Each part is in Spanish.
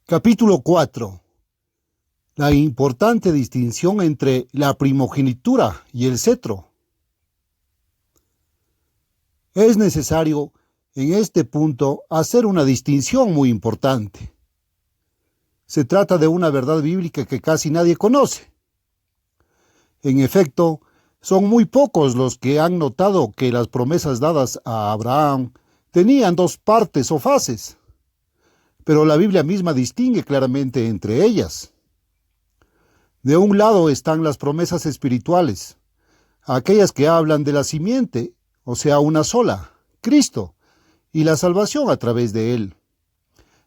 Capítulo 4. La importante distinción entre la primogenitura y el cetro. Es necesario en este punto hacer una distinción muy importante. Se trata de una verdad bíblica que casi nadie conoce. En efecto, son muy pocos los que han notado que las promesas dadas a Abraham tenían dos partes o fases, pero la Biblia misma distingue claramente entre ellas. De un lado están las promesas espirituales, aquellas que hablan de la simiente, o sea, una sola, Cristo, y la salvación a través de él.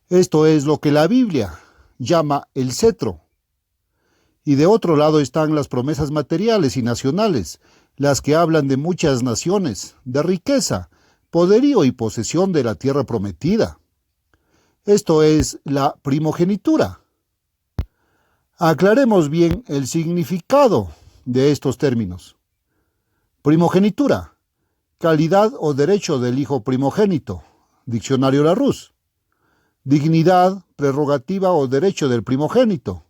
Esto es lo que la Biblia llama el cetro. Y de otro lado están las promesas materiales y nacionales, las que hablan de muchas naciones, de riqueza, poderío y posesión de la tierra prometida. Esto es la primogenitura. Aclaremos bien el significado de estos términos. Primogenitura, calidad o derecho del hijo primogénito, diccionario Larousse. Dignidad, prerrogativa o derecho del primogénito,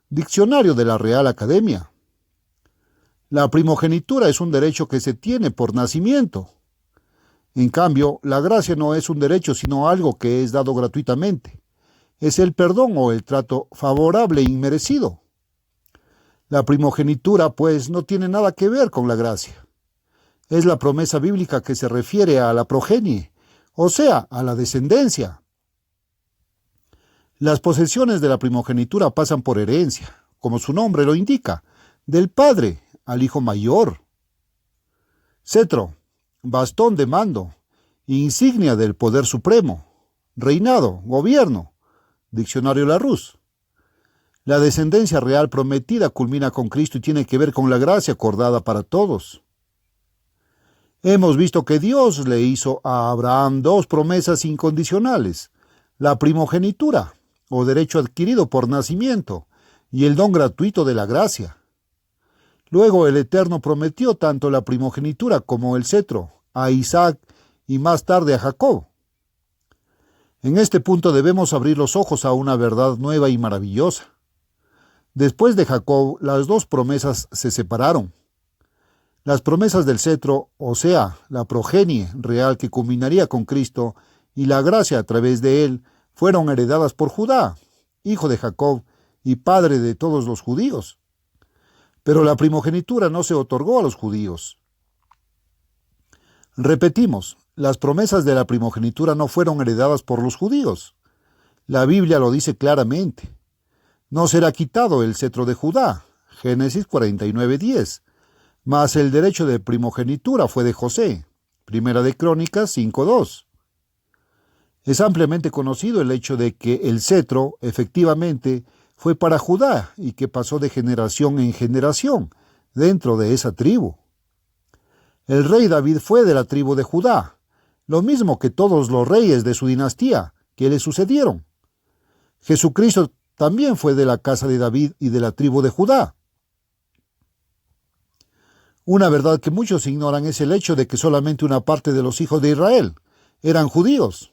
diccionario de la Real Academia. La primogenitura es un derecho que se tiene por nacimiento. En cambio, la gracia no es un derecho, sino algo que es dado gratuitamente. Es el perdón o el trato favorable e inmerecido. La primogenitura, pues, no tiene nada que ver con la gracia. Es la promesa bíblica que se refiere a la progenie, o sea, a la descendencia. Las posesiones de la primogenitura pasan por herencia, como su nombre lo indica, del padre al hijo mayor. Cetro, bastón de mando, insignia del poder supremo, reinado, gobierno, diccionario Larousse. La descendencia real prometida culmina con Cristo y tiene que ver con la gracia acordada para todos. Hemos visto que Dios le hizo a Abraham dos promesas incondicionales, la primogenitura, o derecho adquirido por nacimiento, y el don gratuito de la gracia. Luego el Eterno prometió tanto la primogenitura como el cetro a Isaac y más tarde a Jacob. En este punto debemos abrir los ojos a una verdad nueva y maravillosa. Después de Jacob, las dos promesas se separaron. Las promesas del cetro, o sea, la progenie real que culminaría con Cristo y la gracia a través de él, fueron heredadas por Judá, hijo de Jacob y padre de todos los judíos. Pero la primogenitura no se otorgó a los judíos. Repetimos, las promesas de la primogenitura no fueron heredadas por los judíos. La Biblia lo dice claramente. No será quitado el cetro de Judá, Génesis 49:10, mas el derecho de primogenitura fue de José, Primera de Crónicas 5:2. Es ampliamente conocido el hecho de que el cetro, efectivamente, fue para Judá y que pasó de generación en generación dentro de esa tribu. El rey David fue de la tribu de Judá, lo mismo que todos los reyes de su dinastía que le sucedieron. Jesucristo también fue de la casa de David y de la tribu de Judá. Una verdad que muchos ignoran es el hecho de que solamente una parte de los hijos de Israel eran judíos.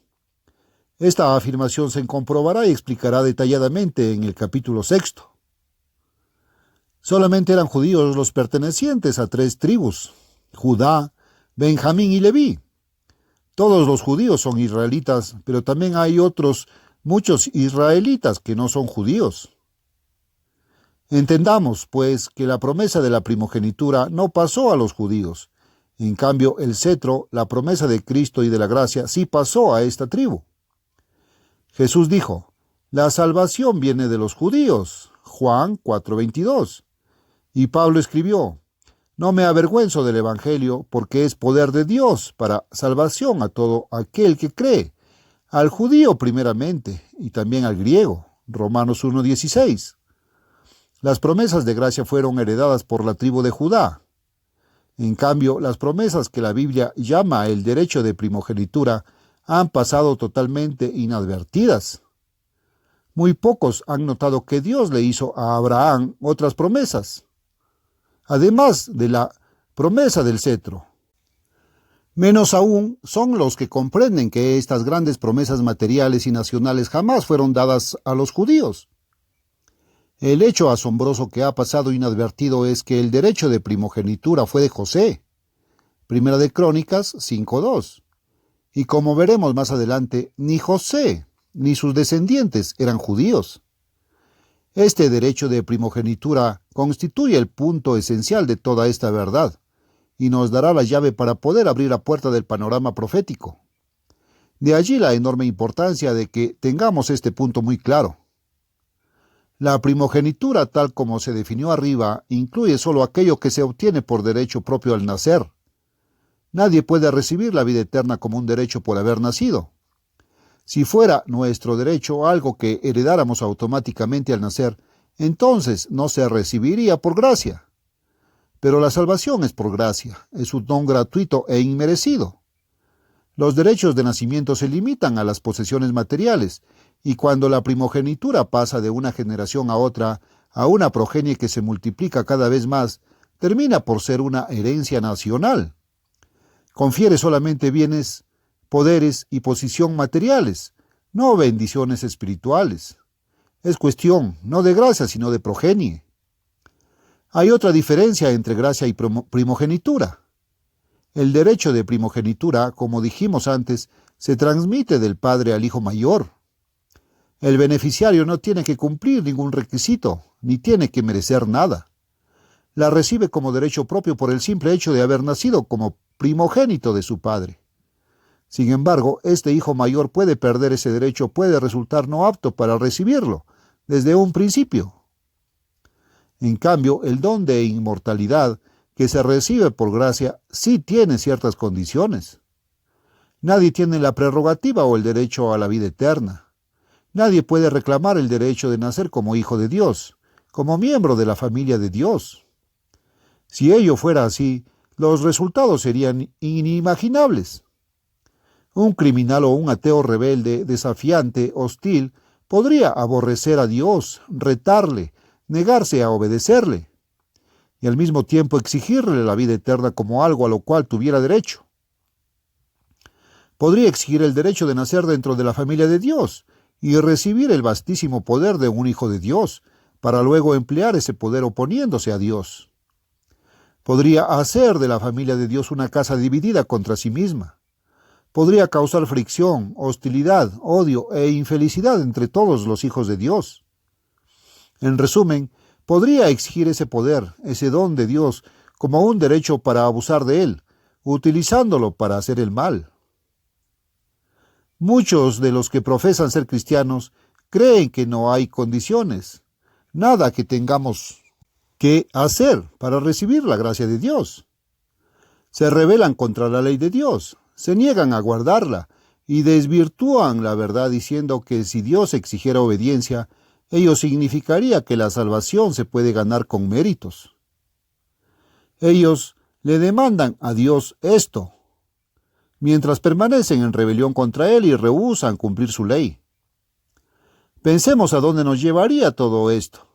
Esta afirmación se comprobará y explicará detalladamente en el capítulo 6. Solamente eran judíos los pertenecientes a tres tribus: Judá, Benjamín y Leví. Todos los judíos son israelitas, pero también hay muchos israelitas que no son judíos. Entendamos, pues, que la promesa de la primogenitura no pasó a los judíos. En cambio, el cetro, la promesa de Cristo y de la gracia, sí pasó a esta tribu. Jesús dijo, la salvación viene de los judíos, Juan 4:22. Y Pablo escribió, no me avergüenzo del Evangelio, porque es poder de Dios para salvación a todo aquel que cree, al judío primeramente, y también al griego, Romanos 1:16. Las promesas de gracia fueron heredadas por la tribu de Judá. En cambio, las promesas que la Biblia llama el derecho de primogenitura han pasado totalmente inadvertidas. Muy pocos han notado que Dios le hizo a Abraham otras promesas, además de la promesa del cetro. Menos aún son los que comprenden que estas grandes promesas materiales y nacionales jamás fueron dadas a los judíos. El hecho asombroso que ha pasado inadvertido es que el derecho de primogenitura fue de José. Primera de Crónicas 5:2. Y como veremos más adelante, ni José ni sus descendientes eran judíos. Este derecho de primogenitura constituye el punto esencial de toda esta verdad y nos dará la llave para poder abrir la puerta del panorama profético. De allí la enorme importancia de que tengamos este punto muy claro. La primogenitura, tal como se definió arriba, incluye solo aquello que se obtiene por derecho propio al nacer. Nadie puede recibir la vida eterna como un derecho por haber nacido. Si fuera nuestro derecho algo que heredáramos automáticamente al nacer, entonces no se recibiría por gracia. Pero la salvación es por gracia, es un don gratuito e inmerecido. Los derechos de nacimiento se limitan a las posesiones materiales, y cuando la primogenitura pasa de una generación a otra, a una progenie que se multiplica cada vez más, termina por ser una herencia nacional. Confiere solamente bienes, poderes y posición materiales, no bendiciones espirituales. Es cuestión no de gracia, sino de progenie. Hay otra diferencia entre gracia y primogenitura. El derecho de primogenitura, como dijimos antes, se transmite del padre al hijo mayor. El beneficiario no tiene que cumplir ningún requisito, ni tiene que merecer nada. La recibe como derecho propio por el simple hecho de haber nacido como primogénito de su padre. Sin embargo, este hijo mayor puede perder ese derecho, puede resultar no apto para recibirlo desde un principio. En cambio, el don de inmortalidad que se recibe por gracia sí tiene ciertas condiciones. Nadie tiene la prerrogativa o el derecho a la vida eterna. Nadie puede reclamar el derecho de nacer como hijo de Dios, como miembro de la familia de Dios. Si ello fuera así, los resultados serían inimaginables. Un criminal o un ateo rebelde, desafiante, hostil, podría aborrecer a Dios, retarle, negarse a obedecerle, y al mismo tiempo exigirle la vida eterna como algo a lo cual tuviera derecho. Podría exigir el derecho de nacer dentro de la familia de Dios y recibir el vastísimo poder de un hijo de Dios, para luego emplear ese poder oponiéndose a Dios. Podría hacer de la familia de Dios una casa dividida contra sí misma. Podría causar fricción, hostilidad, odio e infelicidad entre todos los hijos de Dios. En resumen, podría exigir ese poder, ese don de Dios, como un derecho para abusar de él, utilizándolo para hacer el mal. Muchos de los que profesan ser cristianos creen que no hay condiciones, nada que tengamos que hacer para recibir la gracia de Dios. Se rebelan contra la ley de Dios, se niegan a guardarla y desvirtúan la verdad diciendo que si Dios exigiera obediencia, ello significaría que la salvación se puede ganar con méritos. Ellos le demandan a Dios esto, mientras permanecen en rebelión contra Él y rehúsan cumplir su ley. Pensemos a dónde nos llevaría todo esto.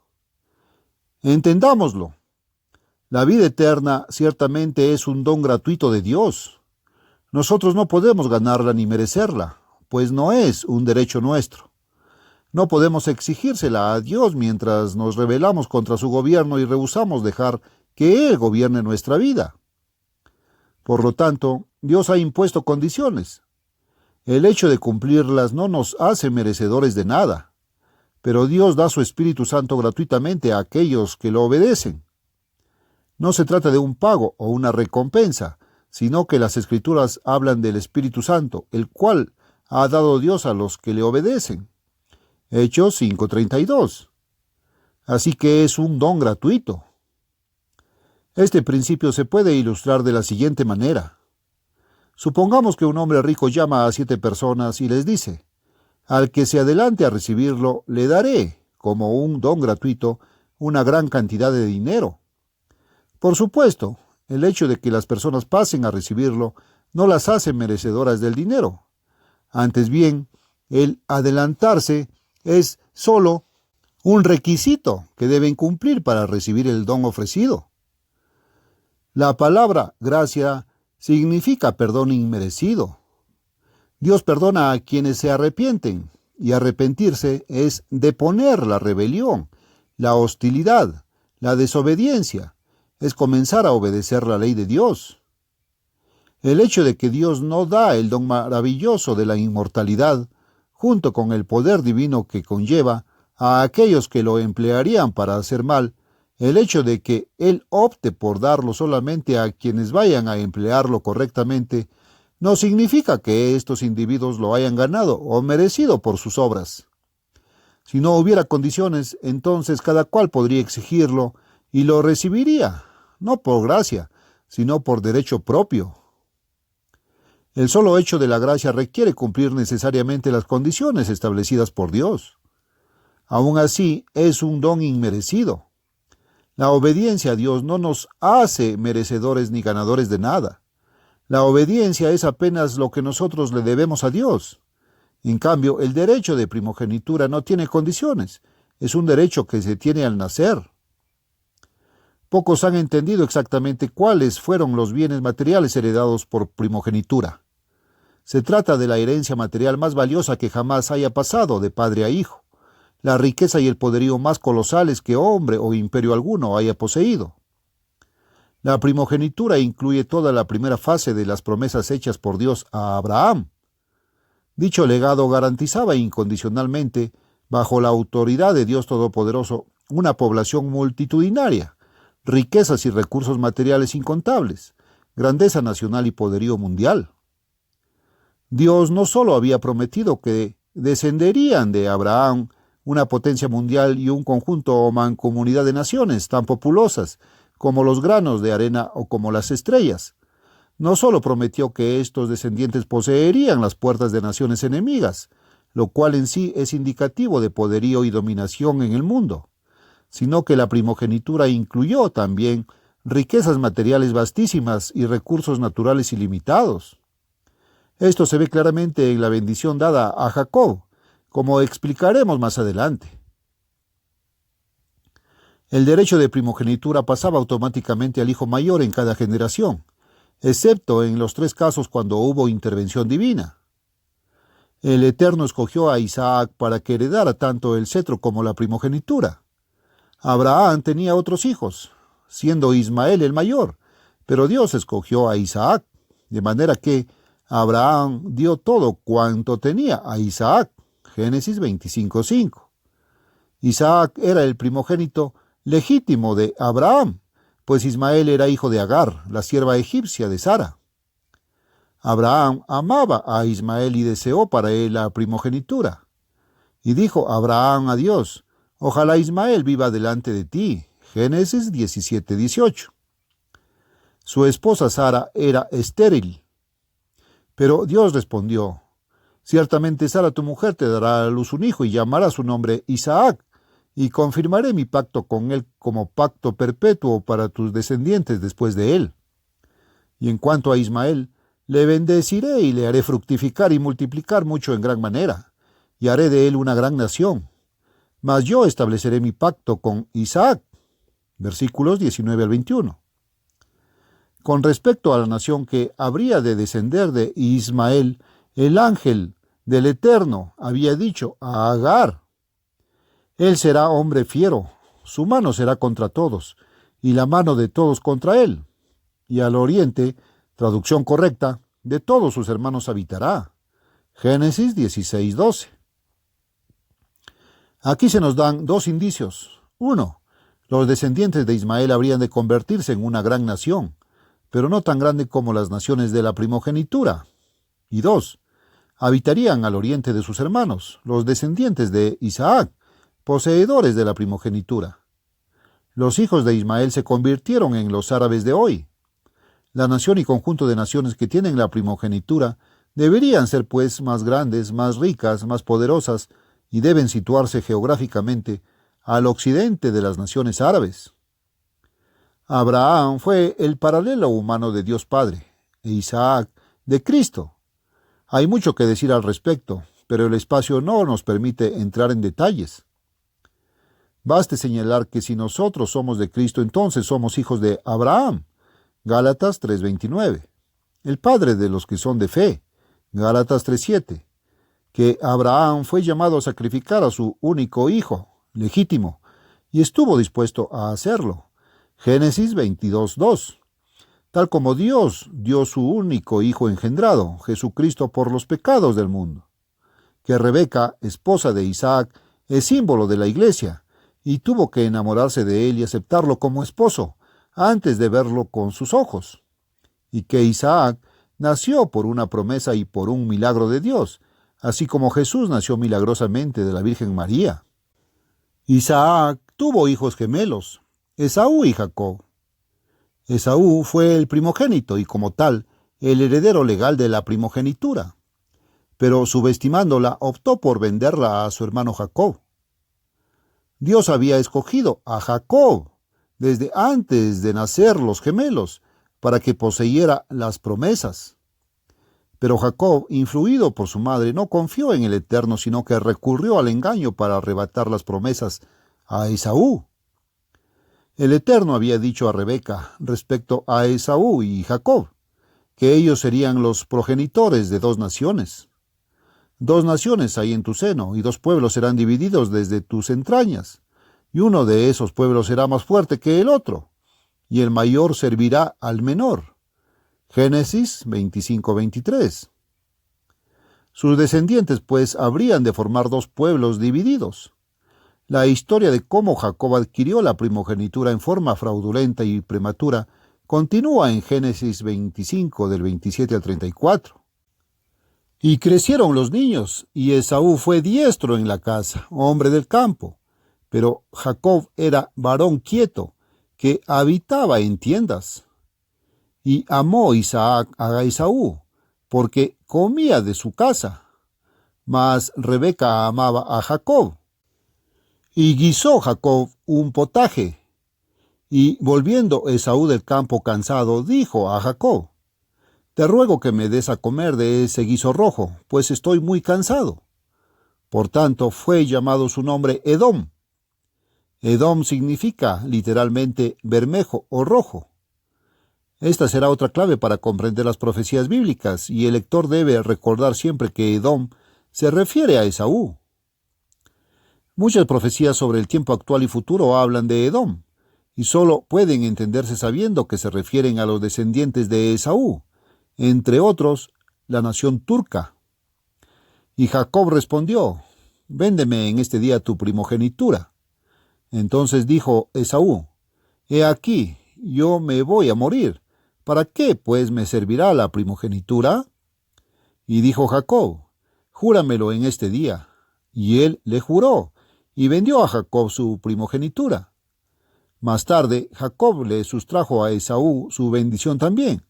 Entendámoslo. La vida eterna ciertamente es un don gratuito de Dios. Nosotros no podemos ganarla ni merecerla, pues no es un derecho nuestro. No podemos exigírsela a Dios mientras nos rebelamos contra su gobierno y rehusamos dejar que Él gobierne nuestra vida. Por lo tanto, Dios ha impuesto condiciones. El hecho de cumplirlas no nos hace merecedores de nada, pero Dios da su Espíritu Santo gratuitamente a aquellos que lo obedecen. No se trata de un pago o una recompensa, sino que las Escrituras hablan del Espíritu Santo, el cual ha dado Dios a los que le obedecen. Hechos 5:32. Así que es un don gratuito. Este principio se puede ilustrar de la siguiente manera. Supongamos que un hombre rico llama a 7 personas y les dice: al que se adelante a recibirlo, le daré, como un don gratuito, una gran cantidad de dinero. Por supuesto, el hecho de que las personas pasen a recibirlo no las hace merecedoras del dinero. Antes bien, el adelantarse es solo un requisito que deben cumplir para recibir el don ofrecido. La palabra gracia significa perdón inmerecido. Dios perdona a quienes se arrepienten, y arrepentirse es deponer la rebelión, la hostilidad, la desobediencia, es comenzar a obedecer la ley de Dios. El hecho de que Dios no da el don maravilloso de la inmortalidad, junto con el poder divino que conlleva, a aquellos que lo emplearían para hacer mal, el hecho de que Él opte por darlo solamente a quienes vayan a emplearlo correctamente, no significa que estos individuos lo hayan ganado o merecido por sus obras. Si no hubiera condiciones, entonces cada cual podría exigirlo y lo recibiría, no por gracia, sino por derecho propio. El solo hecho de la gracia requiere cumplir necesariamente las condiciones establecidas por Dios. Aún así, es un don inmerecido. La obediencia a Dios no nos hace merecedores ni ganadores de nada. La obediencia es apenas lo que nosotros le debemos a Dios. En cambio, el derecho de primogenitura no tiene condiciones. Es un derecho que se tiene al nacer. Pocos han entendido exactamente cuáles fueron los bienes materiales heredados por primogenitura. Se trata de la herencia material más valiosa que jamás haya pasado de padre a hijo, la riqueza y el poderío más colosales que hombre o imperio alguno haya poseído. La primogenitura incluye toda la primera fase de las promesas hechas por Dios a Abraham. Dicho legado garantizaba incondicionalmente, bajo la autoridad de Dios Todopoderoso, una población multitudinaria, riquezas y recursos materiales incontables, grandeza nacional y poderío mundial. Dios no solo había prometido que descenderían de Abraham una potencia mundial y un conjunto o mancomunidad de naciones tan populosas como los granos de arena o como las estrellas. No solo prometió que estos descendientes poseerían las puertas de naciones enemigas, lo cual en sí es indicativo de poderío y dominación en el mundo, sino que la primogenitura incluyó también riquezas materiales vastísimas y recursos naturales ilimitados. Esto se ve claramente en la bendición dada a Jacob, como explicaremos más adelante. El derecho de primogenitura pasaba automáticamente al hijo mayor en cada generación, excepto en los 3 casos cuando hubo intervención divina. El Eterno escogió a Isaac para que heredara tanto el cetro como la primogenitura. Abraham tenía otros hijos, siendo Ismael el mayor, pero Dios escogió a Isaac, de manera que Abraham dio todo cuanto tenía a Isaac. Génesis 25:5. Isaac era el primogénito legítimo de Abraham, pues Ismael era hijo de Agar, la sierva egipcia de Sara. Abraham amaba a Ismael y deseó para él la primogenitura. Y dijo Abraham a Dios: ojalá Ismael viva delante de ti. Génesis 17:18. Su esposa Sara era estéril. Pero Dios respondió: ciertamente Sara tu mujer te dará a luz un hijo y llamará su nombre Isaac, y confirmaré mi pacto con él como pacto perpetuo para tus descendientes después de él. Y en cuanto a Ismael, le bendeciré y le haré fructificar y multiplicar mucho en gran manera, y haré de él una gran nación. Mas yo estableceré mi pacto con Isaac. Versículos 19 al 21. Con respecto a la nación que habría de descender de Ismael, el ángel del Eterno había dicho a Agar: él será hombre fiero, su mano será contra todos, y la mano de todos contra él. Y al oriente, traducción correcta, de todos sus hermanos habitará. Génesis 16:12. Aquí se nos dan 2 indicios. 1. Los descendientes de Ismael habrían de convertirse en una gran nación, pero no tan grande como las naciones de la primogenitura. Y 2. Habitarían al oriente de sus hermanos, los descendientes de Isaac, poseedores de la primogenitura. Los hijos de Ismael se convirtieron en los árabes de hoy. La nación y conjunto de naciones que tienen la primogenitura deberían ser pues más grandes, más ricas, más poderosas, y deben situarse geográficamente al occidente de las naciones árabes. Abraham fue el paralelo humano de Dios Padre, e Isaac de Cristo. Hay mucho que decir al respecto, pero el espacio no nos permite entrar en detalles. Baste señalar que si nosotros somos de Cristo, entonces somos hijos de Abraham. Gálatas 3:29. el padre de los que son de fe, Gálatas 3:7, que Abraham fue llamado a sacrificar a su único hijo, legítimo, y estuvo dispuesto a hacerlo, Génesis 22:2, tal como Dios dio su único hijo engendrado, Jesucristo, por los pecados del mundo, que Rebeca, esposa de Isaac, es símbolo de la iglesia, y tuvo que enamorarse de él y aceptarlo como esposo, antes de verlo con sus ojos, y que Isaac nació por una promesa y por un milagro de Dios, así como Jesús nació milagrosamente de la Virgen María. Isaac tuvo hijos gemelos, Esaú y Jacob. Esaú fue el primogénito y como tal, el heredero legal de la primogenitura, pero subestimándola optó por venderla a su hermano Jacob. Dios había escogido a Jacob desde antes de nacer los gemelos para que poseyera las promesas. Pero Jacob, influido por su madre, no confió en el Eterno, sino que recurrió al engaño para arrebatar las promesas a Esaú. El Eterno había dicho a Rebeca respecto a Esaú y Jacob, que ellos serían los progenitores de 2 naciones. 2 naciones hay en tu seno, y 2 pueblos serán divididos desde tus entrañas, y uno de esos pueblos será más fuerte que el otro, y el mayor servirá al menor. Génesis 25:23. Sus descendientes, pues, habrían de formar 2 pueblos divididos. La historia de cómo Jacob adquirió la primogenitura en forma fraudulenta y prematura continúa en Génesis 25, del 27 al 34. Y crecieron los niños, y Esaú fue diestro en la casa, hombre del campo, pero Jacob era varón quieto, que habitaba en tiendas. Y amó Isaac a Esaú, porque comía de su casa, mas Rebeca amaba a Jacob. Y guisó Jacob un potaje, y volviendo Esaú del campo cansado, dijo a Jacob: Te ruego que me des a comer de ese guiso rojo, pues estoy muy cansado. Por tanto, fue llamado su nombre Edom. Edom significa literalmente bermejo o rojo. Esta será otra clave para comprender las profecías bíblicas, y el lector debe recordar siempre que Edom se refiere a Esaú. Muchas profecías sobre el tiempo actual y futuro hablan de Edom, y solo pueden entenderse sabiendo que se refieren a los descendientes de Esaú, entre otros, la nación turca. Y Jacob respondió: Véndeme en este día tu primogenitura. Entonces dijo Esaú: He aquí, yo me voy a morir. ¿Para qué, pues, me servirá la primogenitura? Y dijo Jacob: Júramelo en este día. Y él le juró, y vendió a Jacob su primogenitura. Más tarde, Jacob le sustrajo a Esaú su bendición también.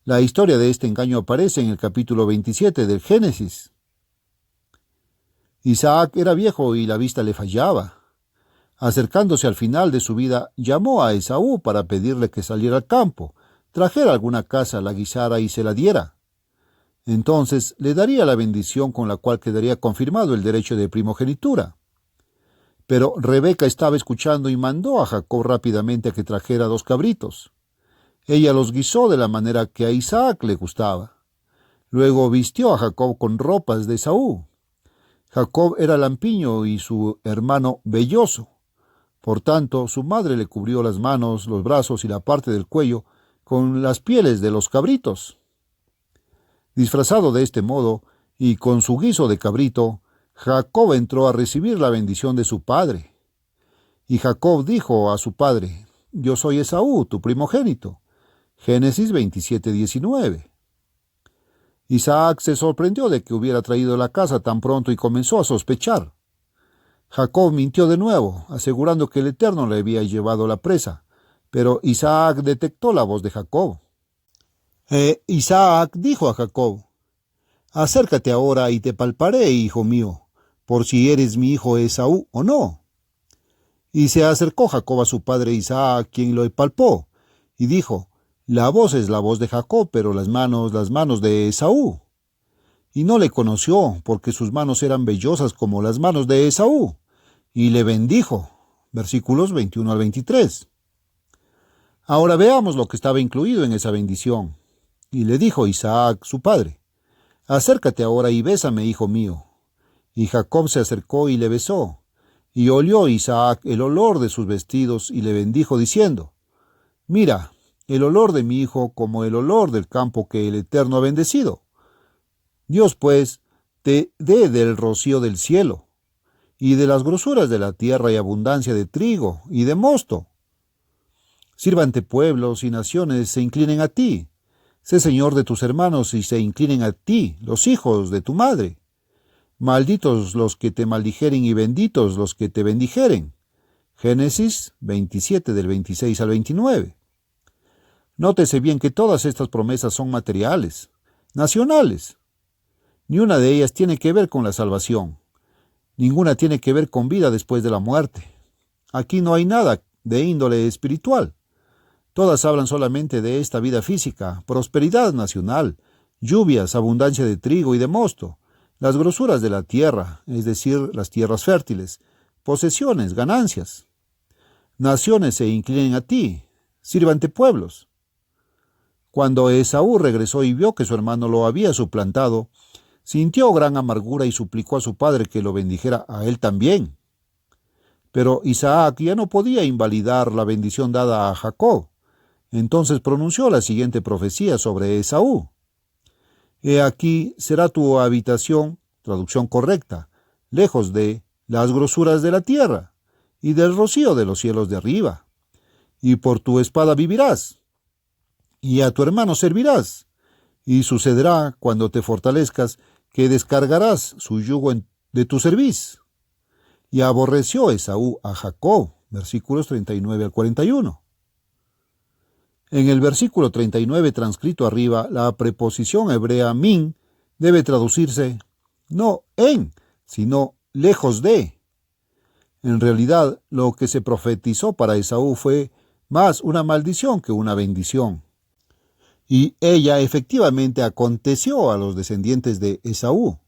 La historia de este engaño aparece en el capítulo 27 del Génesis. Isaac era viejo y la vista le fallaba. Acercándose al final de su vida, llamó a Esaú para pedirle que saliera al campo, trajera alguna caza, la guisara y se la diera. Entonces le daría la bendición con la cual quedaría confirmado el derecho de primogenitura. Pero Rebeca estaba escuchando y mandó a Jacob rápidamente a que trajera 2 cabritos. Ella los guisó de la manera que a Isaac le gustaba. Luego vistió a Jacob con ropas de Esaú. Jacob era lampiño y su hermano velloso. Por tanto, su madre le cubrió las manos, los brazos y la parte del cuello con las pieles de los cabritos. Disfrazado de este modo y con su guiso de cabrito, Jacob entró a recibir la bendición de su padre. Y Jacob dijo a su padre: Yo soy Esaú, tu primogénito. Génesis 27:19. Isaac se sorprendió de que hubiera traído la caza tan pronto y comenzó a sospechar. Jacob mintió de nuevo, asegurando que el Eterno le había llevado la presa, pero Isaac detectó la voz de Jacob. Isaac dijo a Jacob: Acércate ahora y te palparé, hijo mío, por si eres mi hijo Esaú o no. Y se acercó Jacob a su padre Isaac, quien lo palpó, y dijo: La voz es la voz de Jacob, pero las manos de Esaú. Y no le conoció, porque sus manos eran vellosas como las manos de Esaú, y le bendijo. Versículos 21 al 23. Ahora veamos lo que estaba incluido en esa bendición. Y le dijo Isaac, su padre: acércate ahora y bésame, hijo mío. Y Jacob se acercó y le besó. Y olió Isaac el olor de sus vestidos y le bendijo diciendo: mira, el olor de mi hijo como el olor del campo que el Eterno ha bendecido. Dios, pues, te dé del rocío del cielo, y de las grosuras de la tierra y abundancia de trigo y de mosto. Sírvante pueblos y naciones se inclinen a ti. Sé señor de tus hermanos y se inclinen a ti, los hijos de tu madre. Malditos los que te maldijeren y benditos los que te bendijeren. Génesis 27 del 26 al 29. Nótese bien que todas estas promesas son materiales, nacionales. Ni una de ellas tiene que ver con la salvación. Ninguna tiene que ver con vida después de la muerte. Aquí no hay nada de índole espiritual. Todas hablan solamente de esta vida física, prosperidad nacional, lluvias, abundancia de trigo y de mosto, las grosuras de la tierra, es decir, las tierras fértiles, posesiones, ganancias. Naciones se inclinen a ti, sírvante pueblos. Cuando Esaú regresó y vio que su hermano lo había suplantado, sintió gran amargura y suplicó a su padre que lo bendijera a él también. Pero Isaac ya no podía invalidar la bendición dada a Jacob. Entonces pronunció la siguiente profecía sobre Esaú. He aquí será tu habitación, traducción correcta, lejos de las grosuras de la tierra y del rocío de los cielos de arriba. Y por tu espada vivirás, y a tu hermano servirás. Y sucederá, cuando te fortalezcas, que descargarás su yugo de tu cerviz. Y aborreció Esaú a Jacob, versículos 39 al 41. En el versículo 39 transcrito arriba, la preposición hebrea min debe traducirse no en, sino lejos de. En realidad, lo que se profetizó para Esaú fue más una maldición que una bendición. Y ella efectivamente aconteció a los descendientes de Esaú.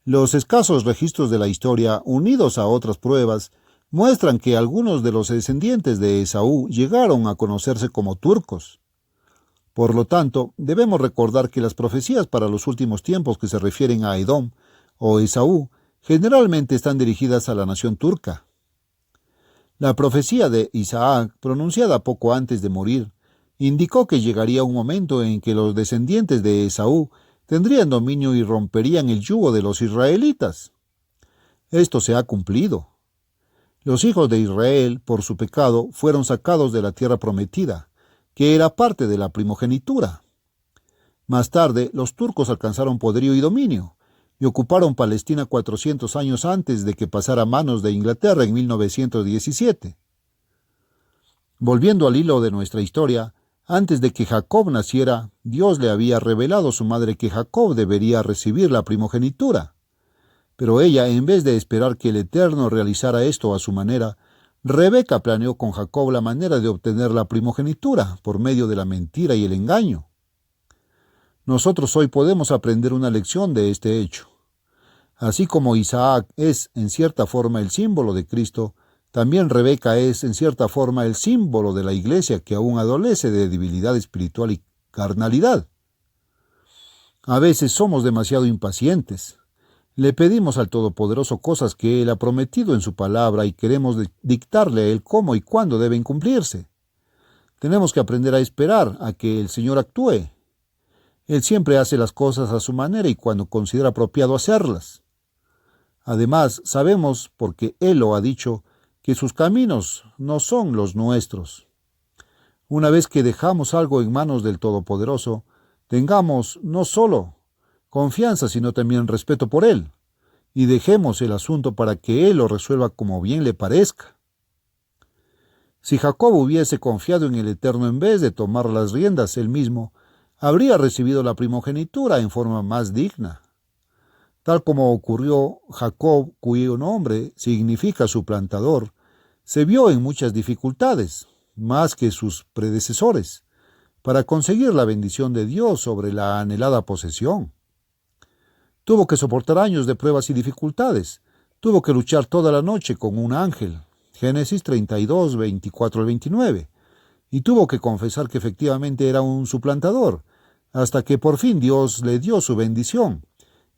Los escasos registros de la historia, unidos a otras pruebas, muestran que algunos de los descendientes de Esaú llegaron a conocerse como turcos. Por lo tanto, debemos recordar que las profecías para los últimos tiempos que se refieren a Edom o Esaú generalmente están dirigidas a la nación turca. La profecía de Isaac, pronunciada poco antes de morir, indicó que llegaría un momento en que los descendientes de Esaú tendrían dominio y romperían el yugo de los israelitas. Esto se ha cumplido. Los hijos de Israel, por su pecado, fueron sacados de la tierra prometida, que era parte de la primogenitura. Más tarde, los turcos alcanzaron poderío y dominio, y ocuparon Palestina 400 años antes de que pasara a manos de Inglaterra en 1917. Volviendo al hilo de nuestra historia, antes de que Jacob naciera, Dios le había revelado a su madre que Jacob debería recibir la primogenitura. Pero ella, en vez de esperar que el Eterno realizara esto a su manera, Rebeca planeó con Jacob la manera de obtener la primogenitura por medio de la mentira y el engaño. Nosotros hoy podemos aprender una lección de este hecho. Así como Isaac es, en cierta forma, el símbolo de Cristo, también Rebeca es, en cierta forma, el símbolo de la iglesia que aún adolece de debilidad espiritual y carnalidad. A veces somos demasiado impacientes. Le pedimos al Todopoderoso cosas que Él ha prometido en su palabra y queremos dictarle a Él cómo y cuándo deben cumplirse. Tenemos que aprender a esperar a que el Señor actúe. Él siempre hace las cosas a su manera y cuando considera apropiado hacerlas. Además, sabemos, porque Él lo ha dicho, que sus caminos no son los nuestros. Una vez que dejamos algo en manos del Todopoderoso, tengamos no solo confianza, sino también respeto por Él, y dejemos el asunto para que Él lo resuelva como bien le parezca. Si Jacob hubiese confiado en el Eterno en vez de tomar las riendas él mismo, habría recibido la primogenitura en forma más digna. Tal como ocurrió, Jacob, cuyo nombre significa suplantador, se vio en muchas dificultades, más que sus predecesores, para conseguir la bendición de Dios sobre la anhelada posesión. Tuvo que soportar años de pruebas y dificultades. Tuvo que luchar toda la noche con un ángel. Génesis 32, 24 al 29. Y tuvo que confesar que efectivamente era un suplantador, hasta que por fin Dios le dio su bendición,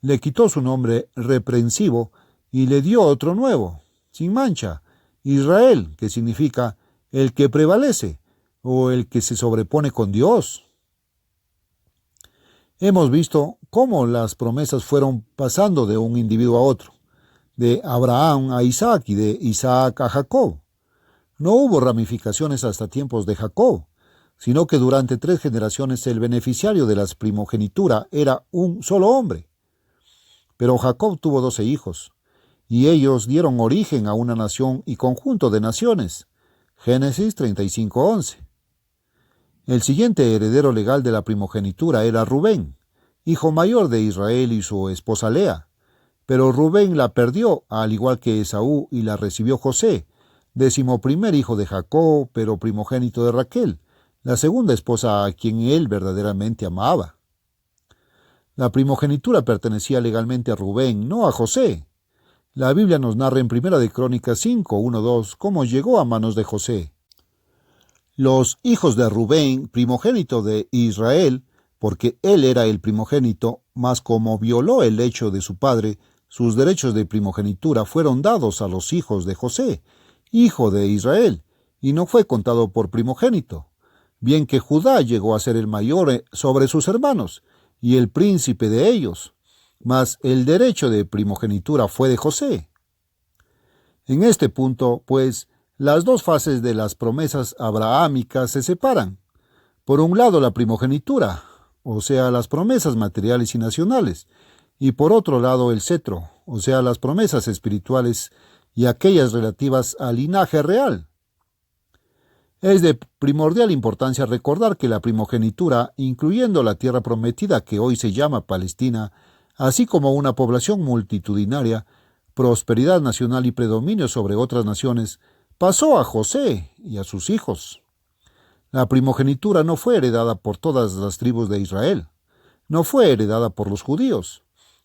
le quitó su nombre reprensivo y le dio otro nuevo, sin mancha, Israel, que significa el que prevalece o el que se sobrepone con Dios. Hemos visto cómo las promesas fueron pasando de un individuo a otro, de Abraham a Isaac y de Isaac a Jacob. No hubo ramificaciones hasta tiempos de Jacob, sino que durante 3 generaciones el beneficiario de la primogenitura era un solo hombre. Pero Jacob tuvo 12 hijos, y ellos dieron origen a una nación y conjunto de naciones. Génesis 35:11. El siguiente heredero legal de la primogenitura era Rubén, hijo mayor de Israel y su esposa Lea. Pero Rubén la perdió, al igual que Esaú, y la recibió José, 11º hijo de Jacob, pero primogénito de Raquel, la segunda esposa a quien él verdaderamente amaba. La primogenitura pertenecía legalmente a Rubén, no a José. La Biblia nos narra en 1 de Crónicas 5:1-2 cómo llegó a manos de José. Los hijos de Rubén, primogénito de Israel, porque él era el primogénito, mas como violó el lecho de su padre, sus derechos de primogenitura fueron dados a los hijos de José, hijo de Israel, y no fue contado por primogénito. Bien que Judá llegó a ser el mayor sobre sus hermanos, y el príncipe de ellos, mas el derecho de primogenitura fue de José. En este punto, pues, las dos fases de las promesas abrahámicas se separan. Por un lado, la primogenitura, o sea, las promesas materiales y nacionales, y por otro lado, el cetro, o sea, las promesas espirituales y aquellas relativas al linaje real. Es de primordial importancia recordar que la primogenitura, incluyendo la tierra prometida que hoy se llama Palestina, así como una población multitudinaria, prosperidad nacional y predominio sobre otras naciones, pasó a José y a sus hijos. La primogenitura no fue heredada por todas las tribus de Israel, no fue heredada por los judíos.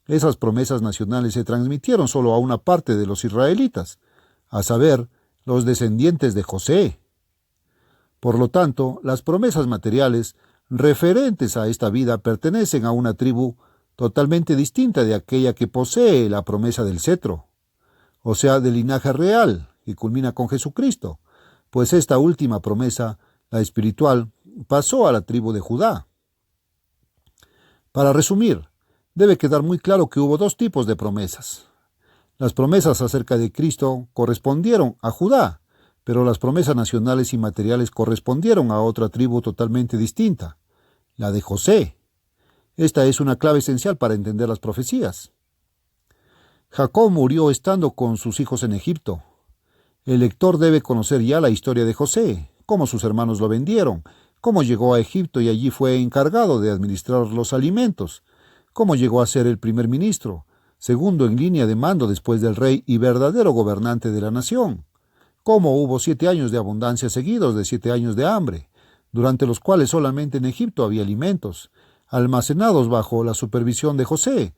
Esas promesas nacionales se transmitieron solo a una parte de los israelitas, a saber, los descendientes de José. Por lo tanto, las promesas materiales referentes a esta vida pertenecen a una tribu totalmente distinta de aquella que posee la promesa del cetro, o sea, del linaje real, que culmina con Jesucristo, pues esta última promesa, la espiritual, pasó a la tribu de Judá. Para resumir, debe quedar muy claro que hubo 2 tipos de promesas. Las promesas acerca de Cristo correspondieron a Judá, pero las promesas nacionales y materiales correspondieron a otra tribu totalmente distinta, la de José. Esta es una clave esencial para entender las profecías. Jacob murió estando con sus hijos en Egipto. El lector debe conocer ya la historia de José, cómo sus hermanos lo vendieron, cómo llegó a Egipto y allí fue encargado de administrar los alimentos, cómo llegó a ser el primer ministro, segundo en línea de mando después del rey y verdadero gobernante de la nación, cómo hubo 7 años de abundancia seguidos de 7 años de hambre, durante los cuales solamente en Egipto había alimentos, almacenados bajo la supervisión de José,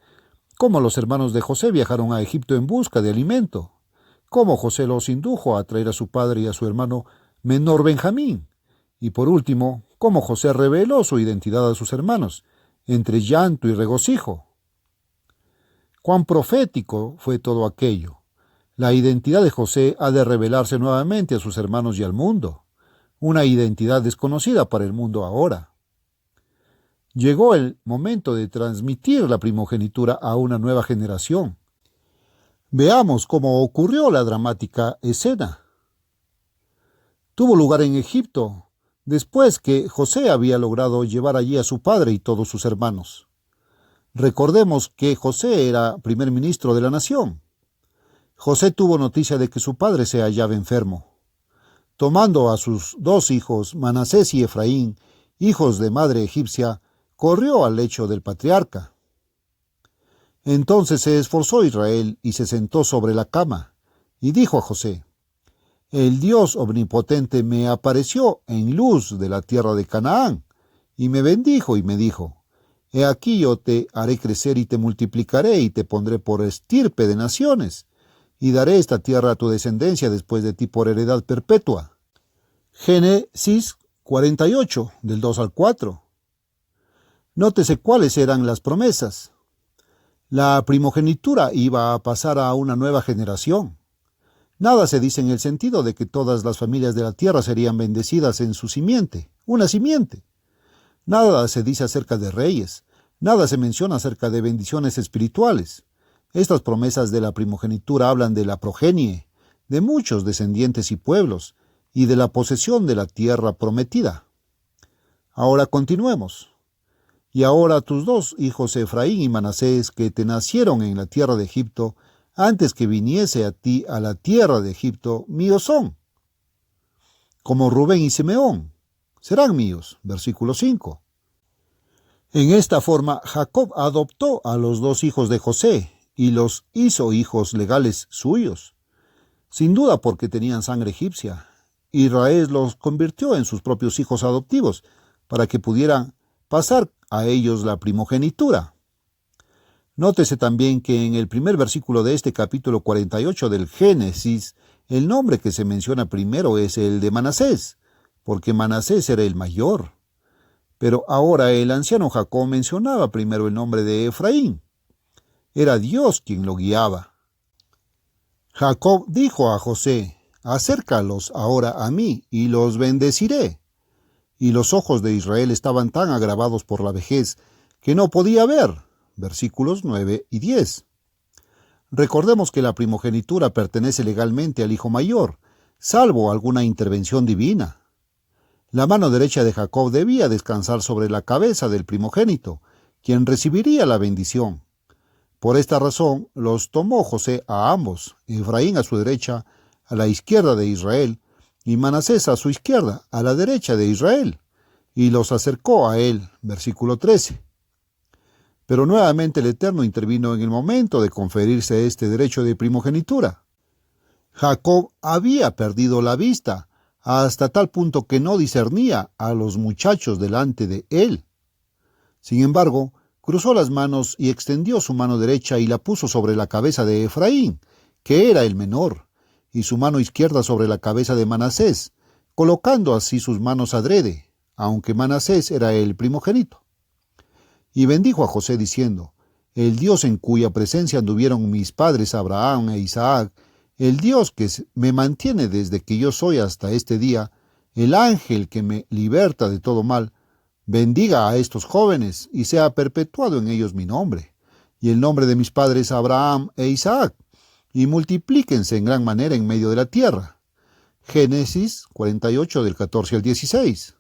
cómo los hermanos de José viajaron a Egipto en busca de alimento, cómo José los indujo a traer a su padre y a su hermano menor Benjamín, y por último, cómo José reveló su identidad a sus hermanos, entre llanto y regocijo. Cuán profético fue todo aquello. La identidad de José ha de revelarse nuevamente a sus hermanos y al mundo, una identidad desconocida para el mundo ahora. Llegó el momento de transmitir la primogenitura a una nueva generación. Veamos cómo ocurrió la dramática escena. Tuvo lugar en Egipto, después que José había logrado llevar allí a su padre y todos sus hermanos. Recordemos que José era primer ministro de la nación. José tuvo noticia de que su padre se hallaba enfermo. Tomando a sus 2 hijos, Manasés y Efraín, hijos de madre egipcia, corrió al lecho del patriarca. Entonces se esforzó Israel y se sentó sobre la cama, y dijo a José: El Dios omnipotente me apareció en luz de la tierra de Canaán, y me bendijo y me dijo: He aquí yo te haré crecer y te multiplicaré y te pondré por estirpe de naciones, y daré esta tierra a tu descendencia después de ti por heredad perpetua. Génesis 48, del 2 al 4. Nótese cuáles eran las promesas. La primogenitura iba a pasar a una nueva generación. Nada se dice en el sentido de que todas las familias de la tierra serían bendecidas en su simiente, una simiente. Nada se dice acerca de reyes, nada se menciona acerca de bendiciones espirituales. Estas promesas de la primogenitura hablan de la progenie, de muchos descendientes y pueblos, y de la posesión de la tierra prometida. Ahora continuemos. Y ahora tus dos hijos Efraín y Manasés, que te nacieron en la tierra de Egipto, antes que viniese a ti a la tierra de Egipto, míos son. Como Rubén y Simeón, serán míos. Versículo 5. En esta forma, Jacob adoptó a los dos hijos de José y los hizo hijos legales suyos. Sin duda porque tenían sangre egipcia. Israel los convirtió en sus propios hijos adoptivos para que pudieran pasar a ellos la primogenitura. Nótese también que en el primer versículo de este capítulo 48 del Génesis, el nombre que se menciona primero es el de Manasés, porque Manasés era el mayor. Pero ahora el anciano Jacob mencionaba primero el nombre de Efraín. Era Dios quien lo guiaba. Jacob dijo a José: acércalos ahora a mí y los bendeciré. Y los ojos de Israel estaban tan agravados por la vejez que no podía ver. Versículos 9 y 10. Recordemos que la primogenitura pertenece legalmente al hijo mayor, salvo alguna intervención divina. La mano derecha de Jacob debía descansar sobre la cabeza del primogénito, quien recibiría la bendición. Por esta razón los tomó José a ambos, Efraín a su derecha, a la izquierda de Israel, y Manasés a su izquierda, a la derecha de Israel, y los acercó a él. Versículo 13. Pero nuevamente el Eterno intervino en el momento de conferirse este derecho de primogenitura. Jacob había perdido la vista, hasta tal punto que no discernía a los muchachos delante de él. Sin embargo, cruzó las manos y extendió su mano derecha y la puso sobre la cabeza de Efraín, que era el menor, y su mano izquierda sobre la cabeza de Manasés, colocando así sus manos adrede, aunque Manasés era el primogénito. Y bendijo a José diciendo: el Dios en cuya presencia anduvieron mis padres Abraham e Isaac, el Dios que me mantiene desde que yo soy hasta este día, el ángel que me liberta de todo mal, bendiga a estos jóvenes y sea perpetuado en ellos mi nombre, y el nombre de mis padres Abraham e Isaac, y multiplíquense en gran manera en medio de la tierra. Génesis 48 del 14 al 16.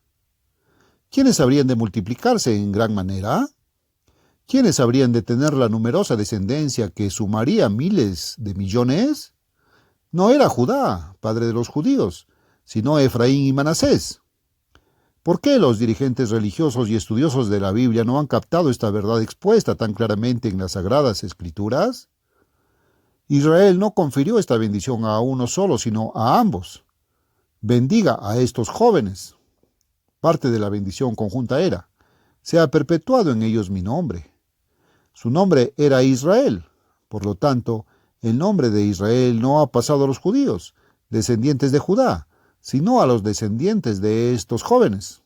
¿Quiénes habrían de multiplicarse en gran manera? ¿Quiénes habrían de tener la numerosa descendencia que sumaría miles de millones? No era Judá, padre de los judíos, sino Efraín y Manasés. ¿Por qué los dirigentes religiosos y estudiosos de la Biblia no han captado esta verdad expuesta tan claramente en las Sagradas Escrituras? Israel no confirió esta bendición a uno solo, sino a ambos. Bendiga a estos jóvenes. Parte de la bendición conjunta era: sea perpetuado en ellos mi nombre. Su nombre era Israel. Por lo tanto, el nombre de Israel no ha pasado a los judíos, descendientes de Judá, sino a los descendientes de estos jóvenes.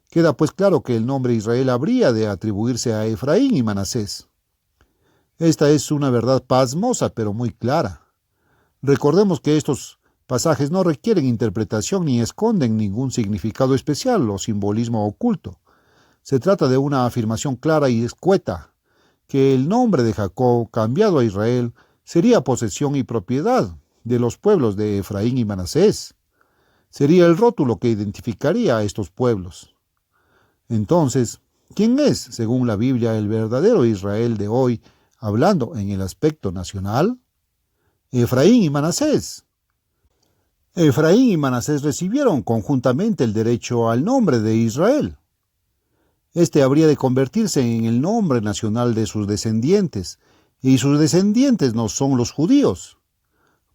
Queda pues claro que el nombre Israel habría de atribuirse a Efraín y Manasés. Esta es una verdad pasmosa, pero muy clara. Recordemos que estos pasajes no requieren interpretación ni esconden ningún significado especial o simbolismo oculto. Se trata de una afirmación clara y escueta, que el nombre de Jacob, cambiado a Israel, sería posesión y propiedad de los pueblos de Efraín y Manasés. Sería el rótulo que identificaría a estos pueblos. Entonces, ¿quién es, según la Biblia, el verdadero Israel de hoy, hablando en el aspecto nacional? Efraín y Manasés. Efraín y Manasés recibieron conjuntamente el derecho al nombre de Israel. Este habría de convertirse en el nombre nacional de sus descendientes, y sus descendientes no son los judíos.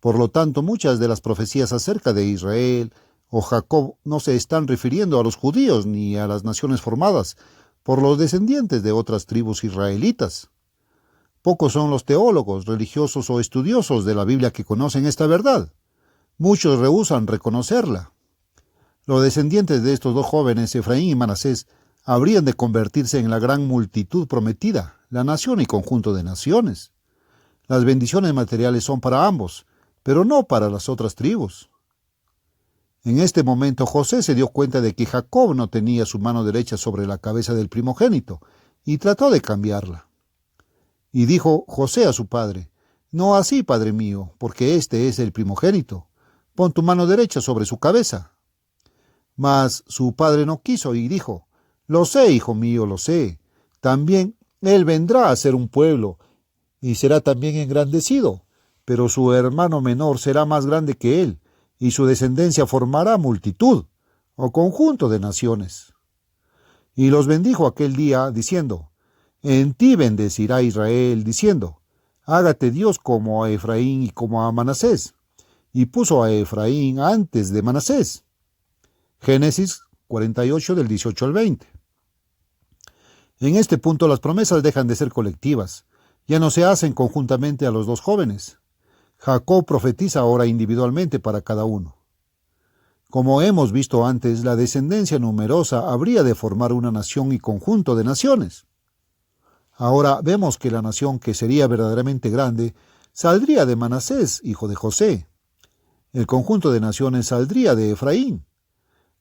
Por lo tanto, muchas de las profecías acerca de Israel o Jacob no se están refiriendo a los judíos ni a las naciones formadas por los descendientes de otras tribus israelitas. Pocos son los teólogos, religiosos o estudiosos de la Biblia que conocen esta verdad. Muchos rehúsan reconocerla. Los descendientes de estos dos jóvenes, Efraín y Manasés, habrían de convertirse en la gran multitud prometida, la nación y conjunto de naciones. Las bendiciones materiales son para ambos, pero no para las otras tribus. En este momento José se dio cuenta de que Jacob no tenía su mano derecha sobre la cabeza del primogénito, y trató de cambiarla. Y dijo José a su padre: «No así, padre mío, porque este es el primogénito. Pon tu mano derecha sobre su cabeza». Mas su padre no quiso y dijo: «Lo sé, hijo mío, lo sé. También él vendrá a ser un pueblo, y será también engrandecido, pero su hermano menor será más grande que él, y su descendencia formará multitud, o conjunto de naciones». Y los bendijo aquel día, diciendo: «En ti bendecirá Israel, diciendo: hágate Dios como a Efraín y como a Manasés». Y puso a Efraín antes de Manasés. Génesis 48 del 18 al 20. En este punto las promesas dejan de ser colectivas. Ya no se hacen conjuntamente a los dos jóvenes. Jacob profetiza ahora individualmente para cada uno. Como hemos visto antes, la descendencia numerosa habría de formar una nación y conjunto de naciones. Ahora vemos que la nación que sería verdaderamente grande saldría de Manasés, hijo de José. El conjunto de naciones saldría de Efraín.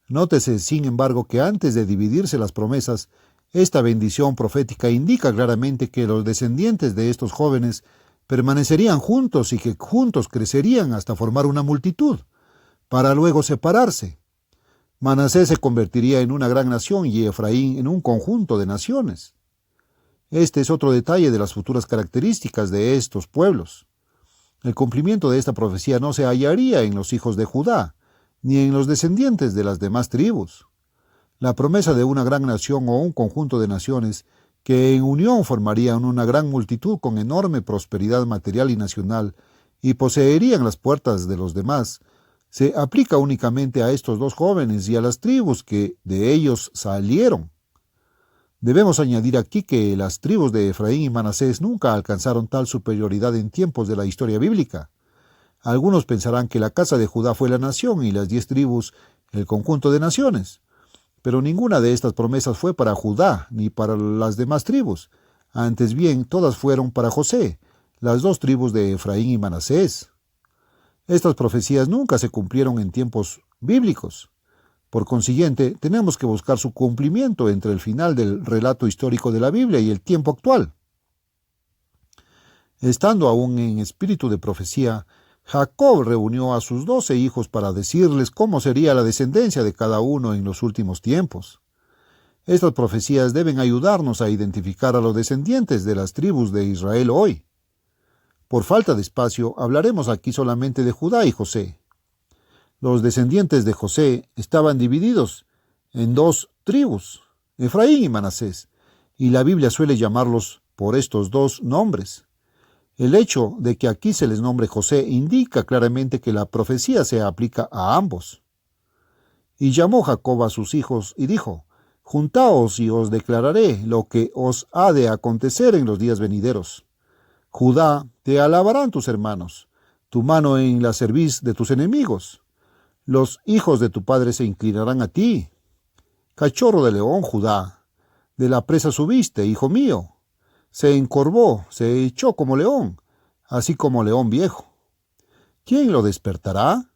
Nótese, sin embargo, que antes de dividirse las promesas, esta bendición profética indica claramente que los descendientes de estos jóvenes permanecerían juntos y que juntos crecerían hasta formar una multitud, para luego separarse. Manasés se convertiría en una gran nación y Efraín en un conjunto de naciones. Este es otro detalle de las futuras características de estos pueblos. El cumplimiento de esta profecía no se hallaría en los hijos de Judá, ni en los descendientes de las demás tribus. La promesa de una gran nación o un conjunto de naciones que en unión formarían una gran multitud con enorme prosperidad material y nacional y poseerían las puertas de los demás, se aplica únicamente a estos dos jóvenes y a las tribus que de ellos salieron. Debemos añadir aquí que las tribus de Efraín y Manasés nunca alcanzaron tal superioridad en tiempos de la historia bíblica. Algunos pensarán que la casa de Judá fue la nación y las 10 tribus el conjunto de naciones. Pero ninguna de estas promesas fue para Judá ni para las demás tribus. Antes bien, todas fueron para José, las 2 tribus de Efraín y Manasés. Estas profecías nunca se cumplieron en tiempos bíblicos. Por consiguiente, tenemos que buscar su cumplimiento entre el final del relato histórico de la Biblia y el tiempo actual. Estando aún en espíritu de profecía, Jacob reunió a sus 12 hijos para decirles cómo sería la descendencia de cada uno en los últimos tiempos. Estas profecías deben ayudarnos a identificar a los descendientes de las tribus de Israel hoy. Por falta de espacio, hablaremos aquí solamente de Judá y José. Los descendientes de José estaban divididos en 2 tribus, Efraín y Manasés, y la Biblia suele llamarlos por estos 2 nombres. El hecho de que aquí se les nombre José indica claramente que la profecía se aplica a ambos. Y llamó Jacob a sus hijos y dijo: «Juntaos y os declararé lo que os ha de acontecer en los días venideros. Judá, te alabarán tus hermanos, tu mano en la cerviz de tus enemigos. Los hijos de tu padre se inclinarán a ti. Cachorro de león, Judá, de la presa subiste, hijo mío. Se encorvó, se echó como león, así como león viejo. ¿Quién lo despertará?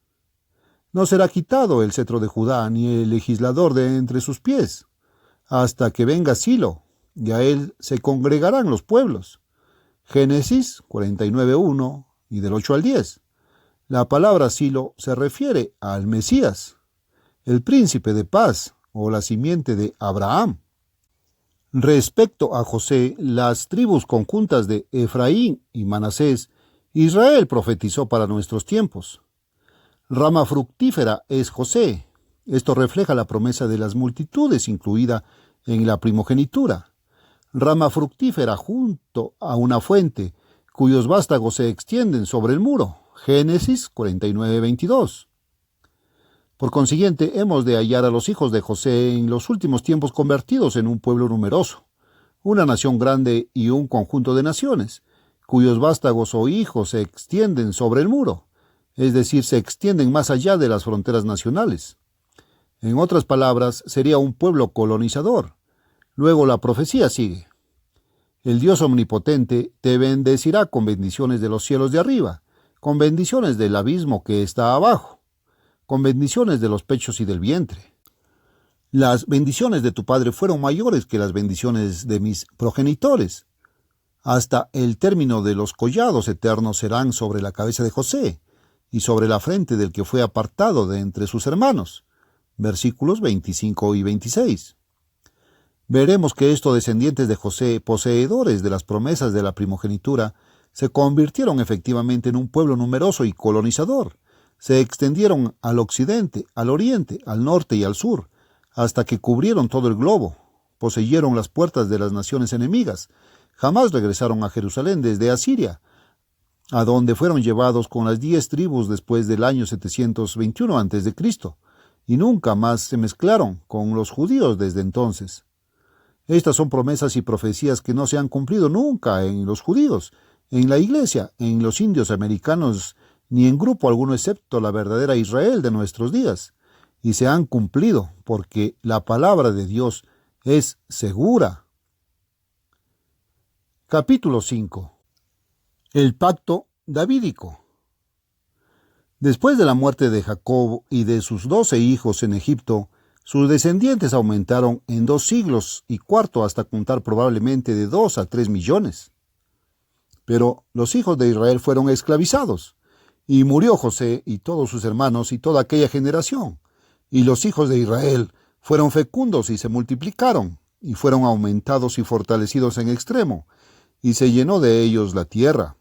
No será quitado el cetro de Judá, ni el legislador de entre sus pies, hasta que venga Silo, y a él se congregarán los pueblos». Génesis 49:1 y del 8 al 10. La palabra Silo se refiere al Mesías, el príncipe de paz o la simiente de Abraham. Respecto a José, las tribus conjuntas de Efraín y Manasés, Israel profetizó para nuestros tiempos. Rama fructífera es José. Esto refleja la promesa de las multitudes incluida en la primogenitura. Rama fructífera junto a una fuente, cuyos vástagos se extienden sobre el muro. Génesis 49:22. Por consiguiente, hemos de hallar a los hijos de José en los últimos tiempos convertidos en un pueblo numeroso, una nación grande y un conjunto de naciones, cuyos vástagos o hijos se extienden sobre el muro, es decir, se extienden más allá de las fronteras nacionales. En otras palabras, sería un pueblo colonizador. Luego la profecía sigue. El Dios omnipotente te bendecirá con bendiciones de los cielos de arriba, con bendiciones del abismo que está abajo, con bendiciones de los pechos y del vientre. Las bendiciones de tu padre fueron mayores que las bendiciones de mis progenitores. Hasta el término de los collados eternos serán sobre la cabeza de José y sobre la frente del que fue apartado de entre sus hermanos. Versículos 25 y 26. Veremos que estos descendientes de José, poseedores de las promesas de la primogenitura, se convirtieron efectivamente en un pueblo numeroso y colonizador. Se extendieron al occidente, al oriente, al norte y al sur, hasta que cubrieron todo el globo, poseyeron las puertas de las naciones enemigas. Jamás regresaron a Jerusalén desde Asiria, a donde fueron llevados con las 10 tribus después del año 721 a.C., y nunca más se mezclaron con los judíos desde entonces. Estas son promesas y profecías que no se han cumplido nunca en los judíos, en la iglesia, en los indios americanos, ni en grupo alguno excepto la verdadera Israel de nuestros días. Y se han cumplido porque la palabra de Dios es segura. Capítulo 5. El pacto davídico. Después de la muerte de Jacob y de sus 12 hijos en Egipto, sus descendientes aumentaron en 2 siglos y cuarto hasta contar probablemente de 2 a 3 millones. Pero los hijos de Israel fueron esclavizados, y murió José y todos sus hermanos y toda aquella generación. Y los hijos de Israel fueron fecundos y se multiplicaron, y fueron aumentados y fortalecidos en extremo, y se llenó de ellos la tierra.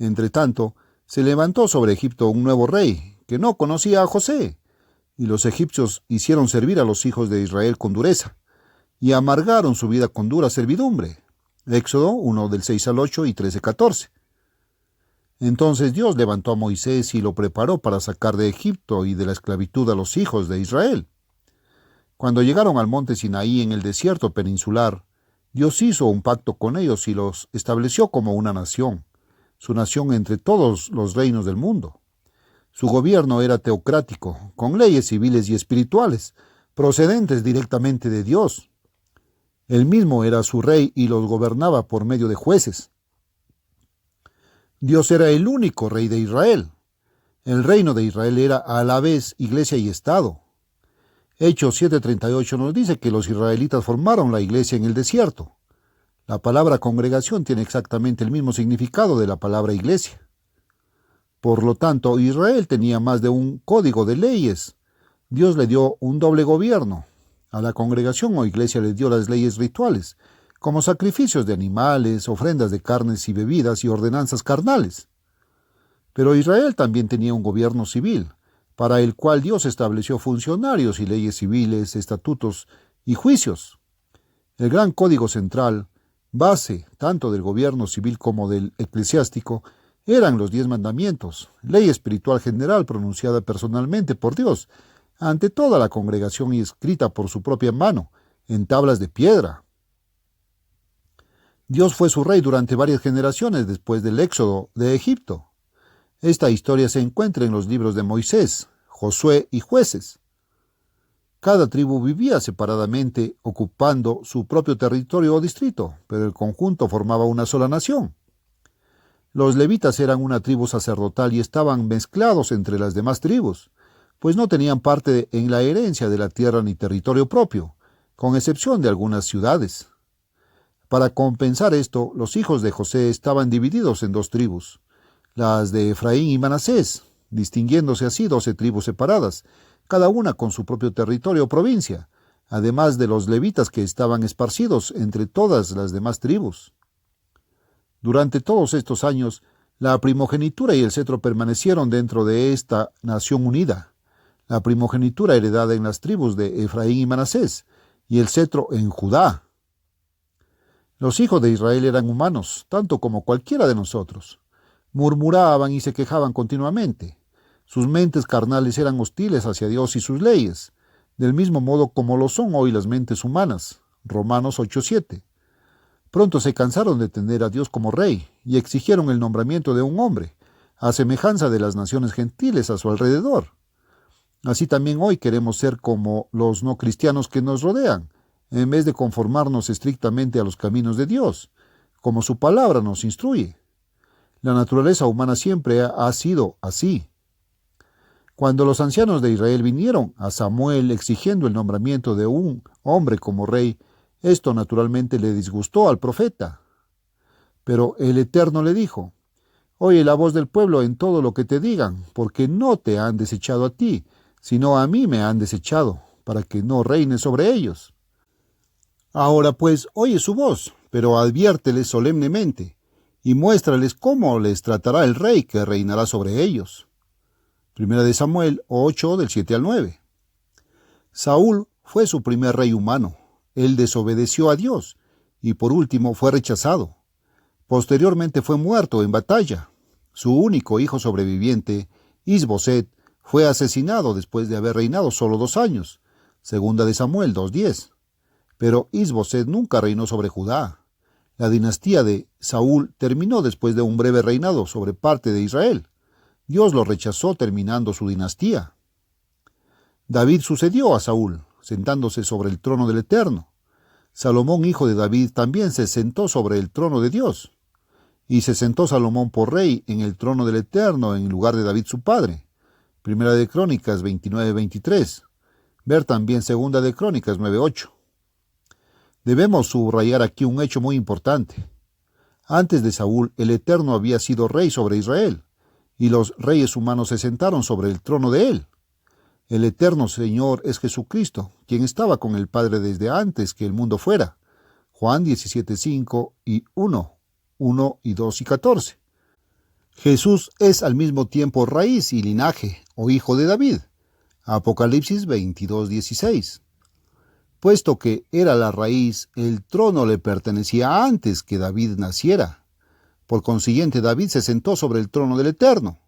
Entre tanto, se levantó sobre Egipto un nuevo rey, que no conocía a José, y los egipcios hicieron servir a los hijos de Israel con dureza, y amargaron su vida con dura servidumbre. Éxodo 1 del 6 al 8 y 13-14. Entonces Dios levantó a Moisés y lo preparó para sacar de Egipto y de la esclavitud a los hijos de Israel. Cuando llegaron al monte Sinaí en el desierto peninsular, Dios hizo un pacto con ellos y los estableció como una nación, su nación entre todos los reinos del mundo. Su gobierno era teocrático, con leyes civiles y espirituales, procedentes directamente de Dios. Él mismo era su rey y los gobernaba por medio de jueces. Dios era el único rey de Israel. El reino de Israel era a la vez iglesia y estado. Hechos 7:38 nos dice que los israelitas formaron la iglesia en el desierto. La palabra congregación tiene exactamente el mismo significado de la palabra iglesia. Por lo tanto, Israel tenía más de un código de leyes. Dios le dio un doble gobierno. A la congregación o iglesia le dio las leyes rituales, como sacrificios de animales, ofrendas de carnes y bebidas y ordenanzas carnales. Pero Israel también tenía un gobierno civil, para el cual Dios estableció funcionarios y leyes civiles, estatutos y juicios. El gran código central, base tanto del gobierno civil como del eclesiástico, eran los 10 mandamientos, ley espiritual general pronunciada personalmente por Dios, ante toda la congregación y escrita por su propia mano, en tablas de piedra. Dios fue su rey durante varias generaciones después del éxodo de Egipto. Esta historia se encuentra en los libros de Moisés, Josué y Jueces. Cada tribu vivía separadamente, ocupando su propio territorio o distrito, pero el conjunto formaba una sola nación. Los levitas eran una tribu sacerdotal y estaban mezclados entre las demás tribus, pues no tenían parte en la herencia de la tierra ni territorio propio, con excepción de algunas ciudades. Para compensar esto, los hijos de José estaban divididos en 2 tribus, las de Efraín y Manasés, distinguiéndose así 12 tribus separadas, cada una con su propio territorio o provincia, además de los levitas que estaban esparcidos entre todas las demás tribus. Durante todos estos años, la primogenitura y el cetro permanecieron dentro de esta nación unida, la primogenitura heredada en las tribus de Efraín y Manasés, y el cetro en Judá. Los hijos de Israel eran humanos, tanto como cualquiera de nosotros. Murmuraban y se quejaban continuamente. Sus mentes carnales eran hostiles hacia Dios y sus leyes, del mismo modo como lo son hoy las mentes humanas. Romanos 8:7. Pronto se cansaron de tener a Dios como rey y exigieron el nombramiento de un hombre, a semejanza de las naciones gentiles a su alrededor. Así también hoy queremos ser como los no cristianos que nos rodean, en vez de conformarnos estrictamente a los caminos de Dios, como su palabra nos instruye. La naturaleza humana siempre ha sido así. Cuando los ancianos de Israel vinieron a Samuel exigiendo el nombramiento de un hombre como rey, esto naturalmente le disgustó al profeta. Pero el Eterno le dijo: oye la voz del pueblo en todo lo que te digan, porque no te han desechado a ti, sino a mí me han desechado, para que no reines sobre ellos. Ahora pues, oye su voz, pero adviérteles solemnemente, y muéstrales cómo les tratará el rey que reinará sobre ellos. Primera de Samuel 8, del 7 al 9. Saúl fue su primer rey humano. Él desobedeció a Dios, y por último fue rechazado. Posteriormente fue muerto en batalla. Su único hijo sobreviviente, Is-Boset, fue asesinado después de haber reinado solo 2 años. Segunda de Samuel 2:10. Pero Is-Boset nunca reinó sobre Judá. La dinastía de Saúl terminó después de un breve reinado sobre parte de Israel. Dios lo rechazó terminando su dinastía. David sucedió a Saúl, sentándose sobre el trono del Eterno. Salomón, hijo de David, también se sentó sobre el trono de Dios. Y se sentó Salomón por rey en el trono del Eterno en lugar de David su padre. Primera de Crónicas 29:23. Ver también Segunda de Crónicas 9:8. Debemos subrayar aquí un hecho muy importante. Antes de Saúl, el Eterno había sido rey sobre Israel, y los reyes humanos se sentaron sobre el trono de él. El Eterno Señor es Jesucristo, quien estaba con el Padre desde antes que el mundo fuera. Juan 17:5 y 1 y 2 y 14. Jesús es al mismo tiempo raíz y linaje, o hijo de David. Apocalipsis 22:16. Puesto que era la raíz, el trono le pertenecía antes que David naciera. Por consiguiente, David se sentó sobre el trono del Eterno.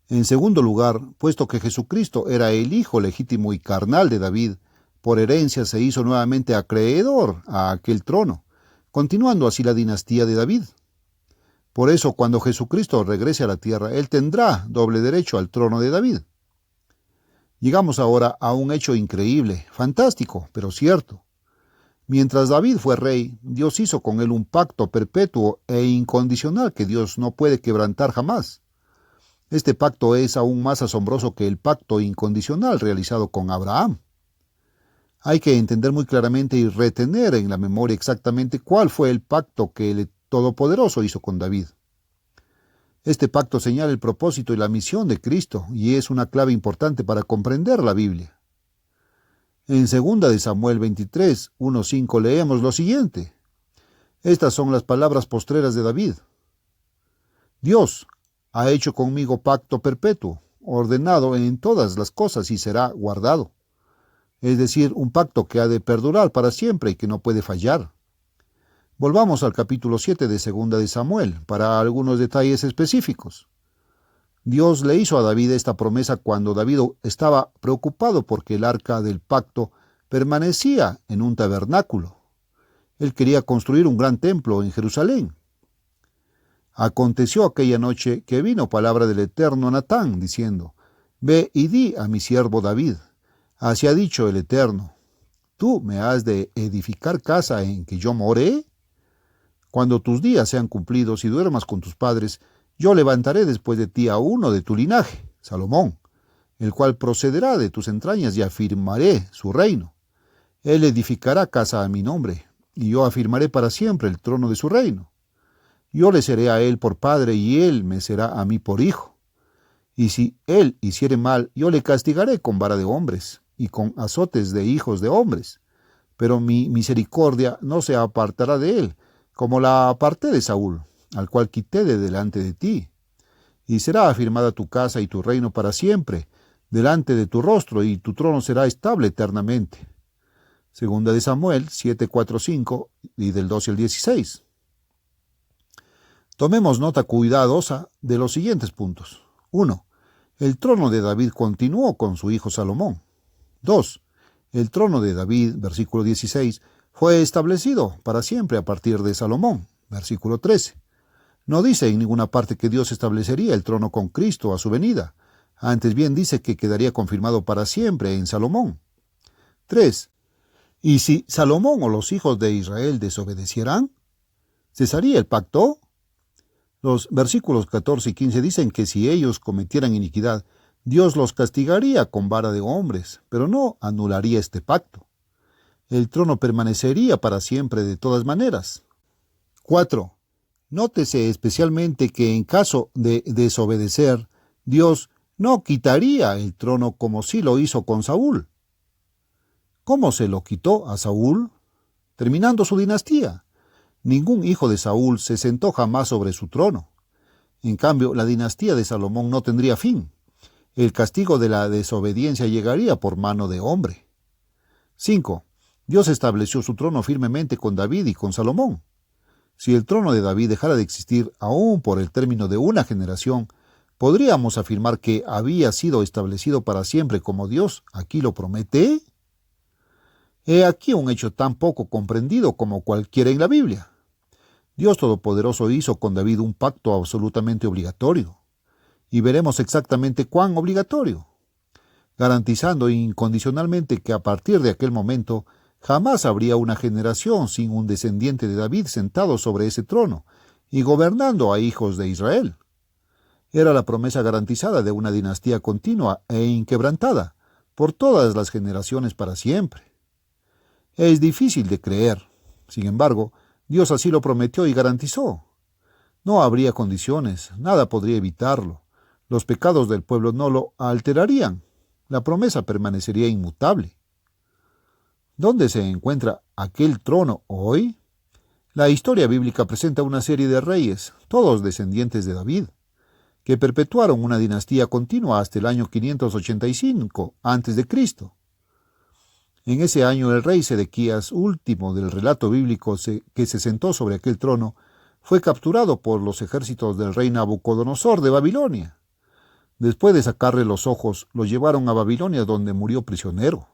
En segundo lugar, puesto que Jesucristo era el hijo legítimo y carnal de David, por herencia se hizo nuevamente acreedor a aquel trono, continuando así la dinastía de David. Por eso, cuando Jesucristo regrese a la tierra, él tendrá doble derecho al trono de David. Llegamos ahora a un hecho increíble, fantástico, pero cierto. Mientras David fue rey, Dios hizo con él un pacto perpetuo e incondicional que Dios no puede quebrantar jamás. Este pacto es aún más asombroso que el pacto incondicional realizado con Abraham. Hay que entender muy claramente y retener en la memoria exactamente cuál fue el pacto que el Todopoderoso hizo con David. Este pacto señala el propósito y la misión de Cristo y es una clave importante para comprender la Biblia. En 2 de Samuel 23, 1-5 leemos lo siguiente. Estas son las palabras postreras de David. Dios ha hecho conmigo pacto perpetuo, ordenado en todas las cosas y será guardado. Es decir, un pacto que ha de perdurar para siempre y que no puede fallar. Volvamos al capítulo 7 de 2 de Samuel para algunos detalles específicos. Dios le hizo a David esta promesa cuando David estaba preocupado porque el arca del pacto permanecía en un tabernáculo. Él quería construir un gran templo en Jerusalén. Aconteció aquella noche que vino palabra del Eterno a Natán, diciendo: Ve y di a mi siervo David, así ha dicho el Eterno, ¿tú me has de edificar casa en que yo moré? Cuando tus días sean cumplidos y duermas con tus padres, yo levantaré después de ti a uno de tu linaje, Salomón, el cual procederá de tus entrañas y afirmaré su reino. Él edificará casa a mi nombre, y yo afirmaré para siempre el trono de su reino. Yo le seré a él por padre, y él me será a mí por hijo. Y si él hiciere mal, yo le castigaré con vara de hombres, y con azotes de hijos de hombres. Pero mi misericordia no se apartará de él, como la aparté de Saúl, al cual quité de delante de ti. Y será afirmada tu casa y tu reino para siempre, delante de tu rostro, y tu trono será estable eternamente. Segunda de Samuel 7:4-5 y del 12 al 16. Tomemos nota cuidadosa de los siguientes puntos. 1. El trono de David continuó con su hijo Salomón. 2. El trono de David, versículo 16, fue establecido para siempre a partir de Salomón, versículo 13. No dice en ninguna parte que Dios establecería el trono con Cristo a su venida. Antes bien dice que quedaría confirmado para siempre en Salomón. 3. ¿Y si Salomón o los hijos de Israel desobedecieran? ¿Cesaría el pacto? Los versículos 14 y 15 dicen que si ellos cometieran iniquidad, Dios los castigaría con vara de hombres, pero no anularía este pacto. El trono permanecería para siempre de todas maneras. 4. Nótese especialmente que en caso de desobedecer, Dios no quitaría el trono como sí lo hizo con Saúl. ¿Cómo se lo quitó a Saúl? Terminando su dinastía. Ningún hijo de Saúl se sentó jamás sobre su trono. En cambio, la dinastía de Salomón no tendría fin. El castigo de la desobediencia llegaría por mano de hombre. 5. Dios estableció su trono firmemente con David y con Salomón. Si el trono de David dejara de existir aún por el término de una generación, ¿podríamos afirmar que había sido establecido para siempre como Dios aquí lo promete? He aquí un hecho tan poco comprendido como cualquiera en la Biblia. Dios Todopoderoso hizo con David un pacto absolutamente obligatorio. Y veremos exactamente cuán obligatorio, garantizando incondicionalmente que a partir de aquel momento jamás habría una generación sin un descendiente de David sentado sobre ese trono y gobernando a hijos de Israel. Era la promesa garantizada de una dinastía continua e inquebrantada por todas las generaciones para siempre. Es difícil de creer. Sin embargo, Dios así lo prometió y garantizó. No habría condiciones, nada podría evitarlo. Los pecados del pueblo no lo alterarían. La promesa permanecería inmutable. ¿Dónde se encuentra aquel trono hoy? La historia bíblica presenta una serie de reyes, todos descendientes de David, que perpetuaron una dinastía continua hasta el año 585 a.C. En ese año el rey Sedequías, último del relato bíblico que se sentó sobre aquel trono, fue capturado por los ejércitos del rey Nabucodonosor de Babilonia. Después de sacarle los ojos, lo llevaron a Babilonia donde murió prisionero.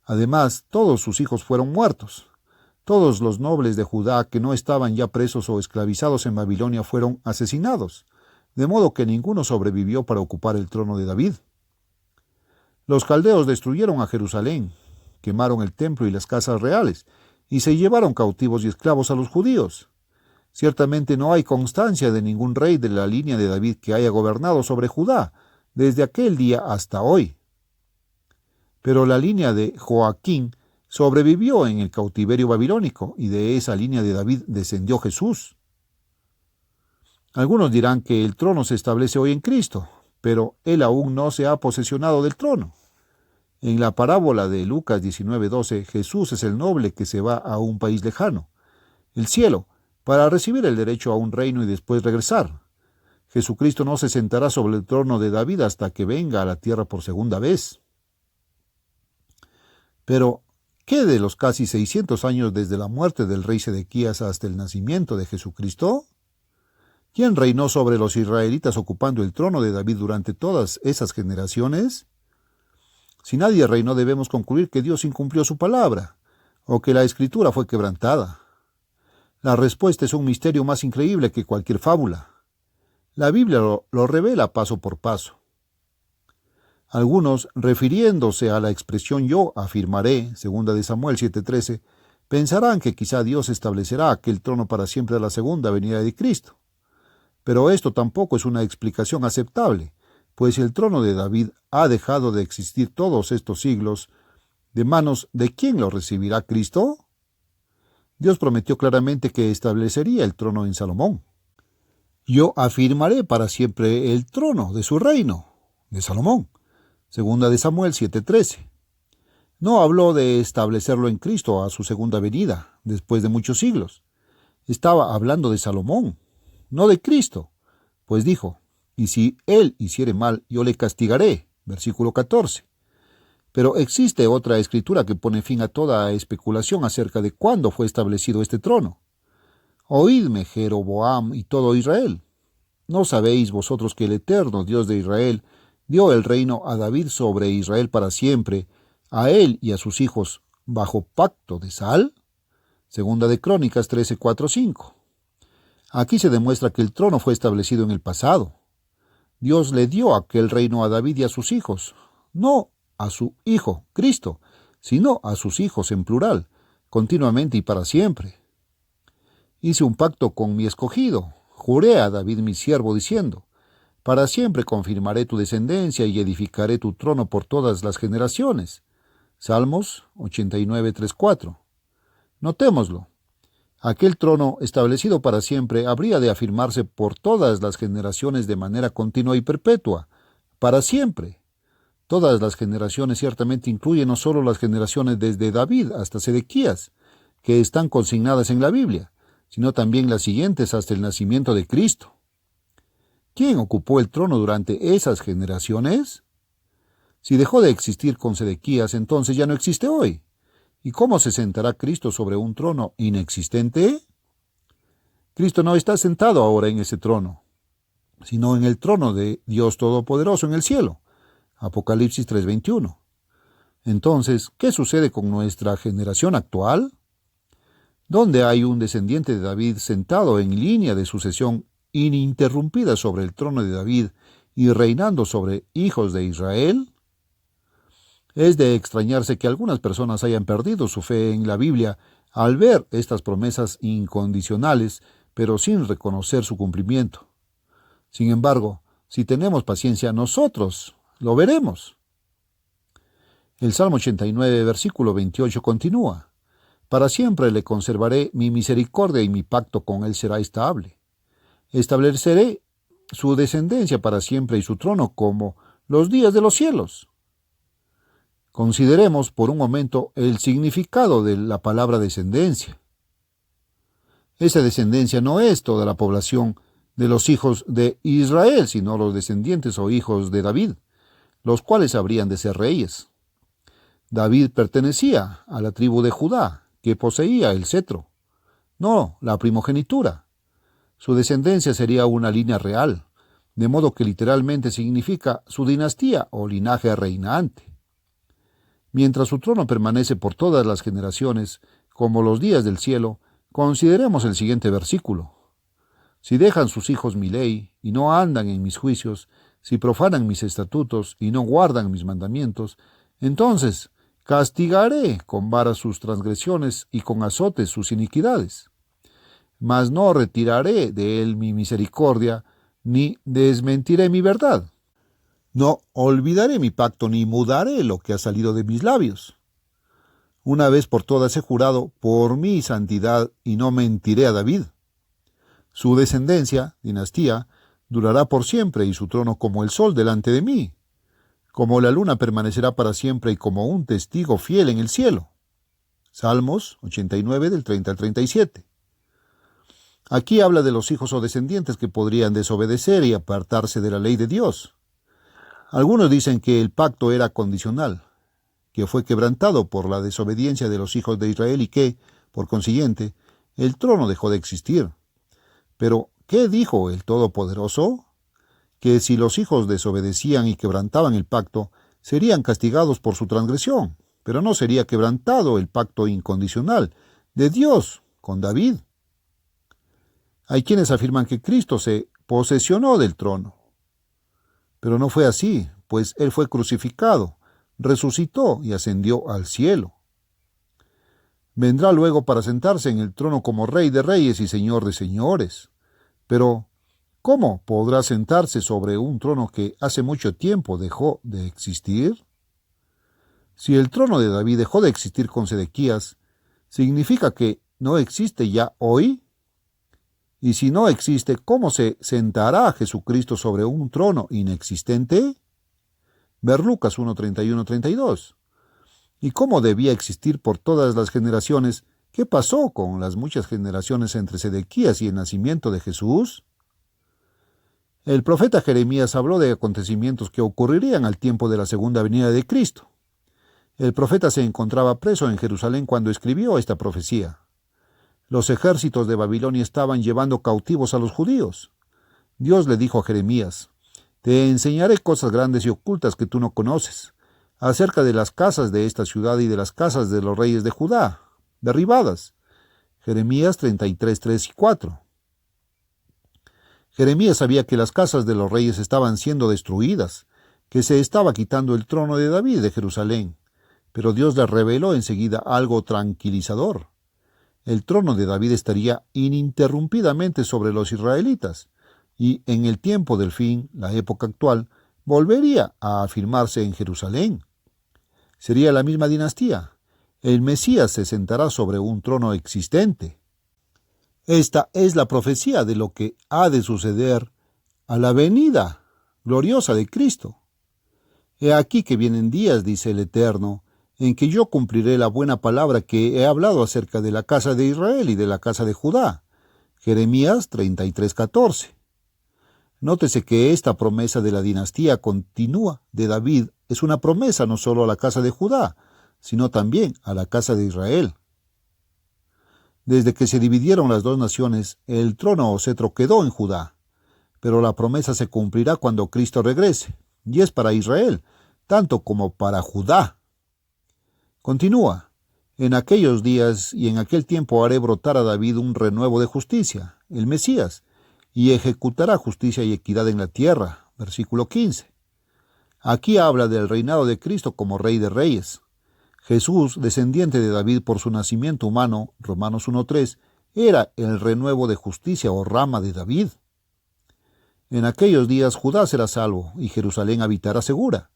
Además, todos sus hijos fueron muertos. Todos los nobles de Judá que no estaban ya presos o esclavizados en Babilonia fueron asesinados, de modo que ninguno sobrevivió para ocupar el trono de David. Los caldeos destruyeron a Jerusalén, quemaron el templo y las casas reales, y se llevaron cautivos y esclavos a los judíos. Ciertamente no hay constancia de ningún rey de la línea de David que haya gobernado sobre Judá desde aquel día hasta hoy. Pero la línea de Joaquín sobrevivió en el cautiverio babilónico, y de esa línea de David descendió Jesús. Algunos dirán que el trono se establece hoy en Cristo, pero él aún no se ha posesionado del trono. En la parábola de Lucas 19:12, Jesús es el noble que se va a un país lejano, el cielo, para recibir el derecho a un reino y después regresar. Jesucristo no se sentará sobre el trono de David hasta que venga a la tierra por segunda vez. Pero, ¿qué de los casi 600 años desde la muerte del rey Sedequías hasta el nacimiento de Jesucristo? ¿Quién reinó sobre los israelitas ocupando el trono de David durante todas esas generaciones? Si nadie reinó, debemos concluir que Dios incumplió su palabra, o que la Escritura fue quebrantada. La respuesta es un misterio más increíble que cualquier fábula. La Biblia lo revela paso por paso. Algunos, refiriéndose a la expresión yo afirmaré, 2 de Samuel 7:13, pensarán que quizá Dios establecerá aquel trono para siempre a la segunda venida de Cristo. Pero esto tampoco es una explicación aceptable, pues si el trono de David ha dejado de existir todos estos siglos, ¿de manos de quién lo recibirá Cristo? Dios prometió claramente que establecería el trono en Salomón. Yo afirmaré para siempre el trono de su reino, de Salomón. 2 de Samuel 7:13. No habló de establecerlo en Cristo a su segunda venida, después de muchos siglos. Estaba hablando de Salomón, no de Cristo, pues dijo, y si él hiciere mal, yo le castigaré, versículo 14. Pero existe otra escritura que pone fin a toda especulación acerca de cuándo fue establecido este trono. Oídme, Jeroboam y todo Israel. ¿No sabéis vosotros que el eterno Dios de Israel dio el reino a David sobre Israel para siempre, a él y a sus hijos, bajo pacto de sal? 2 de Crónicas 13:4-5. Aquí se demuestra que el trono fue establecido en el pasado. Dios le dio aquel reino a David y a sus hijos, no a su hijo, Cristo, sino a sus hijos en plural, continuamente y para siempre. Hice un pacto con mi escogido, juré a David mi siervo, diciendo: para siempre confirmaré tu descendencia y edificaré tu trono por todas las generaciones. Salmos 89, 3, 4. Notémoslo. Aquel trono establecido para siempre habría de afirmarse por todas las generaciones de manera continua y perpetua, para siempre. Todas las generaciones ciertamente incluyen no solo las generaciones desde David hasta Sedequías, que están consignadas en la Biblia, sino también las siguientes hasta el nacimiento de Cristo. ¿Quién ocupó el trono durante esas generaciones? Si dejó de existir con Sedequías, entonces ya no existe hoy. ¿Y cómo se sentará Cristo sobre un trono inexistente? Cristo no está sentado ahora en ese trono, sino en el trono de Dios Todopoderoso en el cielo. Apocalipsis 3:21. Entonces, ¿qué sucede con nuestra generación actual? ¿Dónde hay un descendiente de David sentado en línea de sucesión ininterrumpida sobre el trono de David y reinando sobre hijos de Israel? Es de extrañarse que algunas personas hayan perdido su fe en la Biblia al ver estas promesas incondicionales, pero sin reconocer su cumplimiento. Sin embargo, si tenemos paciencia, nosotros lo veremos. El Salmo 89, versículo 28 continúa: para siempre le conservaré mi misericordia y mi pacto con él será estable. Estableceré su descendencia para siempre y su trono como los días de los cielos. Consideremos por un momento el significado de la palabra descendencia. Esa descendencia no es toda la población de los hijos de Israel, sino los descendientes o hijos de David, los cuales habrían de ser reyes. David pertenecía a la tribu de Judá, que poseía el cetro, no la primogenitura. Su descendencia sería una línea real, de modo que literalmente significa su dinastía o linaje reinante. Mientras su trono permanece por todas las generaciones, como los días del cielo, consideremos el siguiente versículo. Si dejan sus hijos mi ley, y no andan en mis juicios, si profanan mis estatutos, y no guardan mis mandamientos, entonces castigaré con varas sus transgresiones, y con azotes sus iniquidades. Mas no retiraré de él mi misericordia, ni desmentiré mi verdad. No olvidaré mi pacto, ni mudaré lo que ha salido de mis labios. Una vez por todas he jurado por mi santidad, y no mentiré a David. Su descendencia, dinastía, durará por siempre, y su trono como el sol delante de mí. Como la luna permanecerá para siempre, y como un testigo fiel en el cielo. Salmos 89 del 30 al 37. Aquí habla de los hijos o descendientes que podrían desobedecer y apartarse de la ley de Dios. Algunos dicen que el pacto era condicional, que fue quebrantado por la desobediencia de los hijos de Israel y que, por consiguiente, el trono dejó de existir. Pero, ¿qué dijo el Todopoderoso? Que si los hijos desobedecían y quebrantaban el pacto, serían castigados por su transgresión, pero no sería quebrantado el pacto incondicional de Dios con David. Hay quienes afirman que Cristo se posesionó del trono. Pero no fue así, pues Él fue crucificado, resucitó y ascendió al cielo. Vendrá luego para sentarse en el trono como Rey de Reyes y Señor de Señores. Pero, ¿cómo podrá sentarse sobre un trono que hace mucho tiempo dejó de existir? Si el trono de David dejó de existir con Sedequías, ¿significa que no existe ya hoy? Y si no existe, ¿cómo se sentará Jesucristo sobre un trono inexistente? Ver Lucas 1:31-32. ¿Y cómo debía existir por todas las generaciones? ¿Qué pasó con las muchas generaciones entre Sedequías y el nacimiento de Jesús? El profeta Jeremías habló de acontecimientos que ocurrirían al tiempo de la segunda venida de Cristo. El profeta se encontraba preso en Jerusalén cuando escribió esta profecía. Los ejércitos de Babilonia estaban llevando cautivos a los judíos. Dios le dijo a Jeremías: te enseñaré cosas grandes y ocultas que tú no conoces, acerca de las casas de esta ciudad y de las casas de los reyes de Judá, derribadas. Jeremías 33, 3 y 4. Jeremías sabía que las casas de los reyes estaban siendo destruidas, que se estaba quitando el trono de David de Jerusalén, pero Dios le reveló enseguida algo tranquilizador. El trono de David estaría ininterrumpidamente sobre los israelitas, y en el tiempo del fin, la época actual, volvería a afirmarse en Jerusalén. Sería la misma dinastía. El Mesías se sentará sobre un trono existente. Esta es la profecía de lo que ha de suceder a la venida gloriosa de Cristo. He aquí que vienen días, dice el Eterno, en que yo cumpliré la buena palabra que he hablado acerca de la casa de Israel y de la casa de Judá. Jeremías 33:14. Nótese que esta promesa de la dinastía continua de David es una promesa no solo a la casa de Judá, sino también a la casa de Israel. Desde que se dividieron las dos naciones, el trono o cetro quedó en Judá, pero la promesa se cumplirá cuando Cristo regrese, y es para Israel, tanto como para Judá. Continúa: en aquellos días y en aquel tiempo haré brotar a David un renuevo de justicia, el Mesías, y ejecutará justicia y equidad en la tierra. Versículo 15. Aquí habla del reinado de Cristo como Rey de Reyes. Jesús, descendiente de David por su nacimiento humano, Romanos 1:3, era el renuevo de justicia o rama de David. En aquellos días Judá será salvo y Jerusalén habitará segura,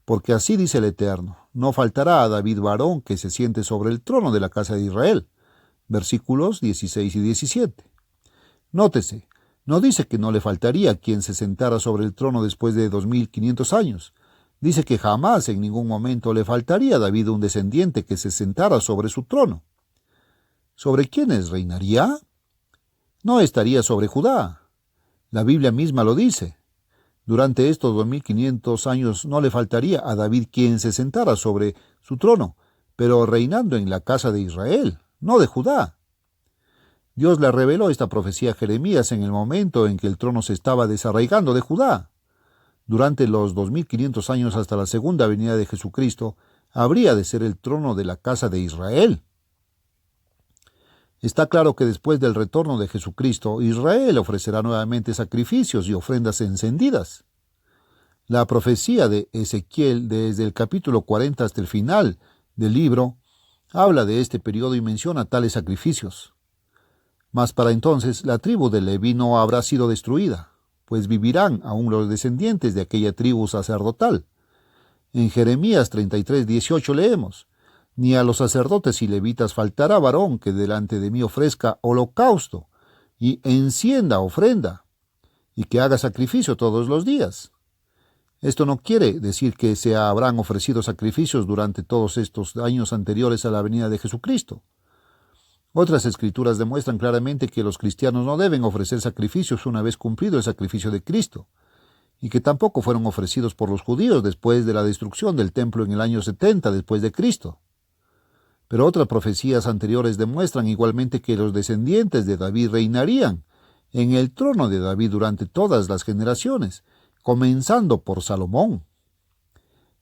porque así dice el Eterno: no faltará a David varón que se siente sobre el trono de la casa de Israel. Versículos 16 y 17. Nótese, no dice que no le faltaría quien se sentara sobre el trono después de 2500 años. Dice que jamás en ningún momento le faltaría a David un descendiente que se sentara sobre su trono. ¿Sobre quiénes reinaría? No estaría sobre Judá. La Biblia misma lo dice. Durante estos 2500 años no le faltaría a David quien se sentara sobre su trono, pero reinando en la casa de Israel, no de Judá. Dios le reveló esta profecía a Jeremías en el momento en que el trono se estaba desarraigando de Judá. Durante los 2500 años hasta la segunda venida de Jesucristo, habría de ser el trono de la casa de Israel. Está claro que después del retorno de Jesucristo, Israel ofrecerá nuevamente sacrificios y ofrendas encendidas. La profecía de Ezequiel, desde el capítulo 40 hasta el final del libro, habla de este periodo y menciona tales sacrificios. Mas para entonces la tribu de Leví no habrá sido destruida, pues vivirán aún los descendientes de aquella tribu sacerdotal. En Jeremías 33:18 leemos: ni a los sacerdotes y levitas faltará varón que delante de mí ofrezca holocausto y encienda ofrenda, y que haga sacrificio todos los días. Esto no quiere decir que se habrán ofrecido sacrificios durante todos estos años anteriores a la venida de Jesucristo. Otras escrituras demuestran claramente que los cristianos no deben ofrecer sacrificios una vez cumplido el sacrificio de Cristo, y que tampoco fueron ofrecidos por los judíos después de la destrucción del templo en el año 70 después de Cristo. Pero otras profecías anteriores demuestran igualmente que los descendientes de David reinarían en el trono de David durante todas las generaciones, comenzando por Salomón.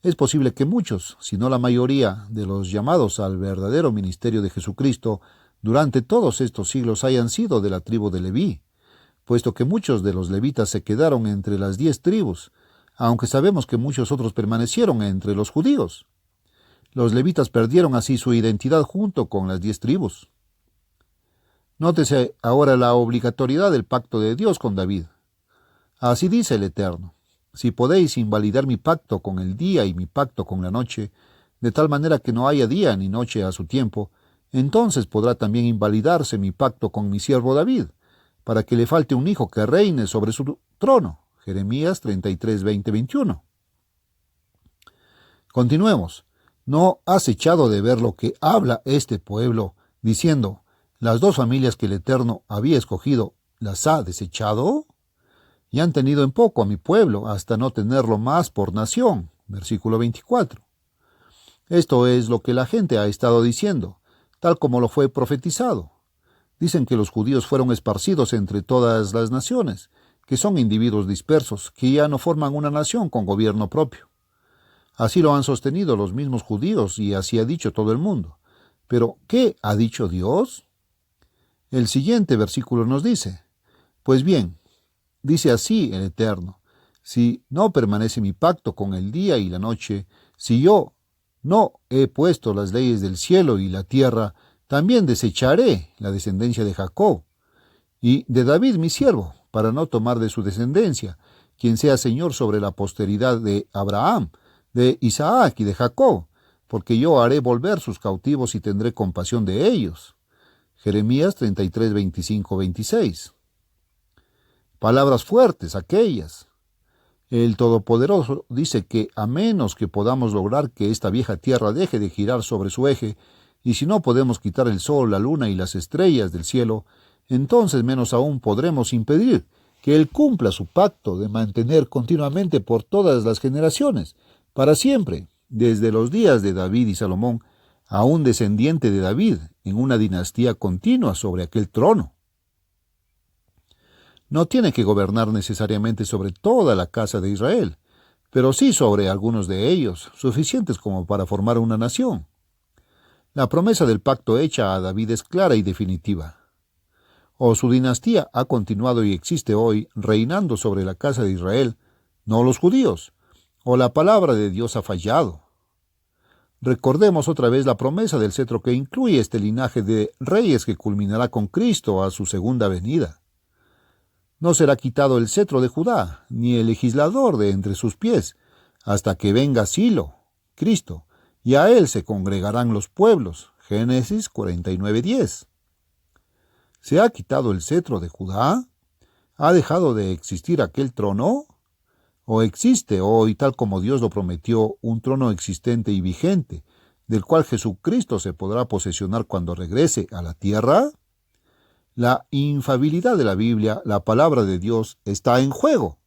Es posible que muchos, si no la mayoría, de los llamados al verdadero ministerio de Jesucristo durante todos estos siglos hayan sido de la tribu de Leví, puesto que muchos de los levitas se quedaron entre las 10 tribus, aunque sabemos que muchos otros permanecieron entre los judíos. Los levitas perdieron así su identidad junto con las 10 tribus. Nótese ahora la obligatoriedad del pacto de Dios con David. Así dice el Eterno: si podéis invalidar mi pacto con el día y mi pacto con la noche, de tal manera que no haya día ni noche a su tiempo, entonces podrá también invalidarse mi pacto con mi siervo David, para que le falte un hijo que reine sobre su trono. Jeremías 33:20-21. Continuemos. ¿No has echado de ver lo que habla este pueblo, diciendo: las dos familias que el Eterno había escogido, las ha desechado? Y han tenido en poco a mi pueblo, hasta no tenerlo más por nación. Versículo 24. Esto es lo que la gente ha estado diciendo, tal como lo fue profetizado. Dicen que los judíos fueron esparcidos entre todas las naciones, que son individuos dispersos, que ya no forman una nación con gobierno propio. Así lo han sostenido los mismos judíos y así ha dicho todo el mundo. Pero, ¿qué ha dicho Dios? El siguiente versículo nos dice: pues bien, dice así el Eterno: si no permanece mi pacto con el día y la noche, si yo No he puesto las leyes del cielo y la tierra, también desecharé la descendencia de Jacob y de David mi siervo, para no tomar de su descendencia, quien sea Señor sobre la posteridad de Abraham, de Isaac y de Jacob, porque yo haré volver sus cautivos y tendré compasión de ellos. Jeremías 33, 25, 26. Palabras fuertes aquellas. El Todopoderoso dice que a menos que podamos lograr que esta vieja tierra deje de girar sobre su eje, y si no podemos quitar el sol, la luna y las estrellas del cielo, entonces menos aún podremos impedir que Él cumpla su pacto de mantener continuamente por todas las generaciones, para siempre, desde los días de David y Salomón, a un descendiente de David en una dinastía continua sobre aquel trono. No tiene que gobernar necesariamente sobre toda la casa de Israel, pero sí sobre algunos de ellos, suficientes como para formar una nación. La promesa del pacto hecha a David es clara y definitiva. O su dinastía ha continuado y existe hoy reinando sobre la casa de Israel, no los judíos, o la palabra de Dios ha fallado. Recordemos otra vez la promesa del cetro que incluye este linaje de reyes que culminará con Cristo a su segunda venida. No será quitado el cetro de Judá, ni el legislador de entre sus pies, hasta que venga Silo, Cristo, y a él se congregarán los pueblos. Génesis 49:10. ¿Se ha quitado el cetro de Judá? ¿Ha dejado de existir aquel trono? ¿O existe hoy, tal como Dios lo prometió, un trono existente y vigente, del cual Jesucristo se podrá posesionar cuando regrese a la tierra? La infalibilidad de la Biblia, la palabra de Dios, está en juego.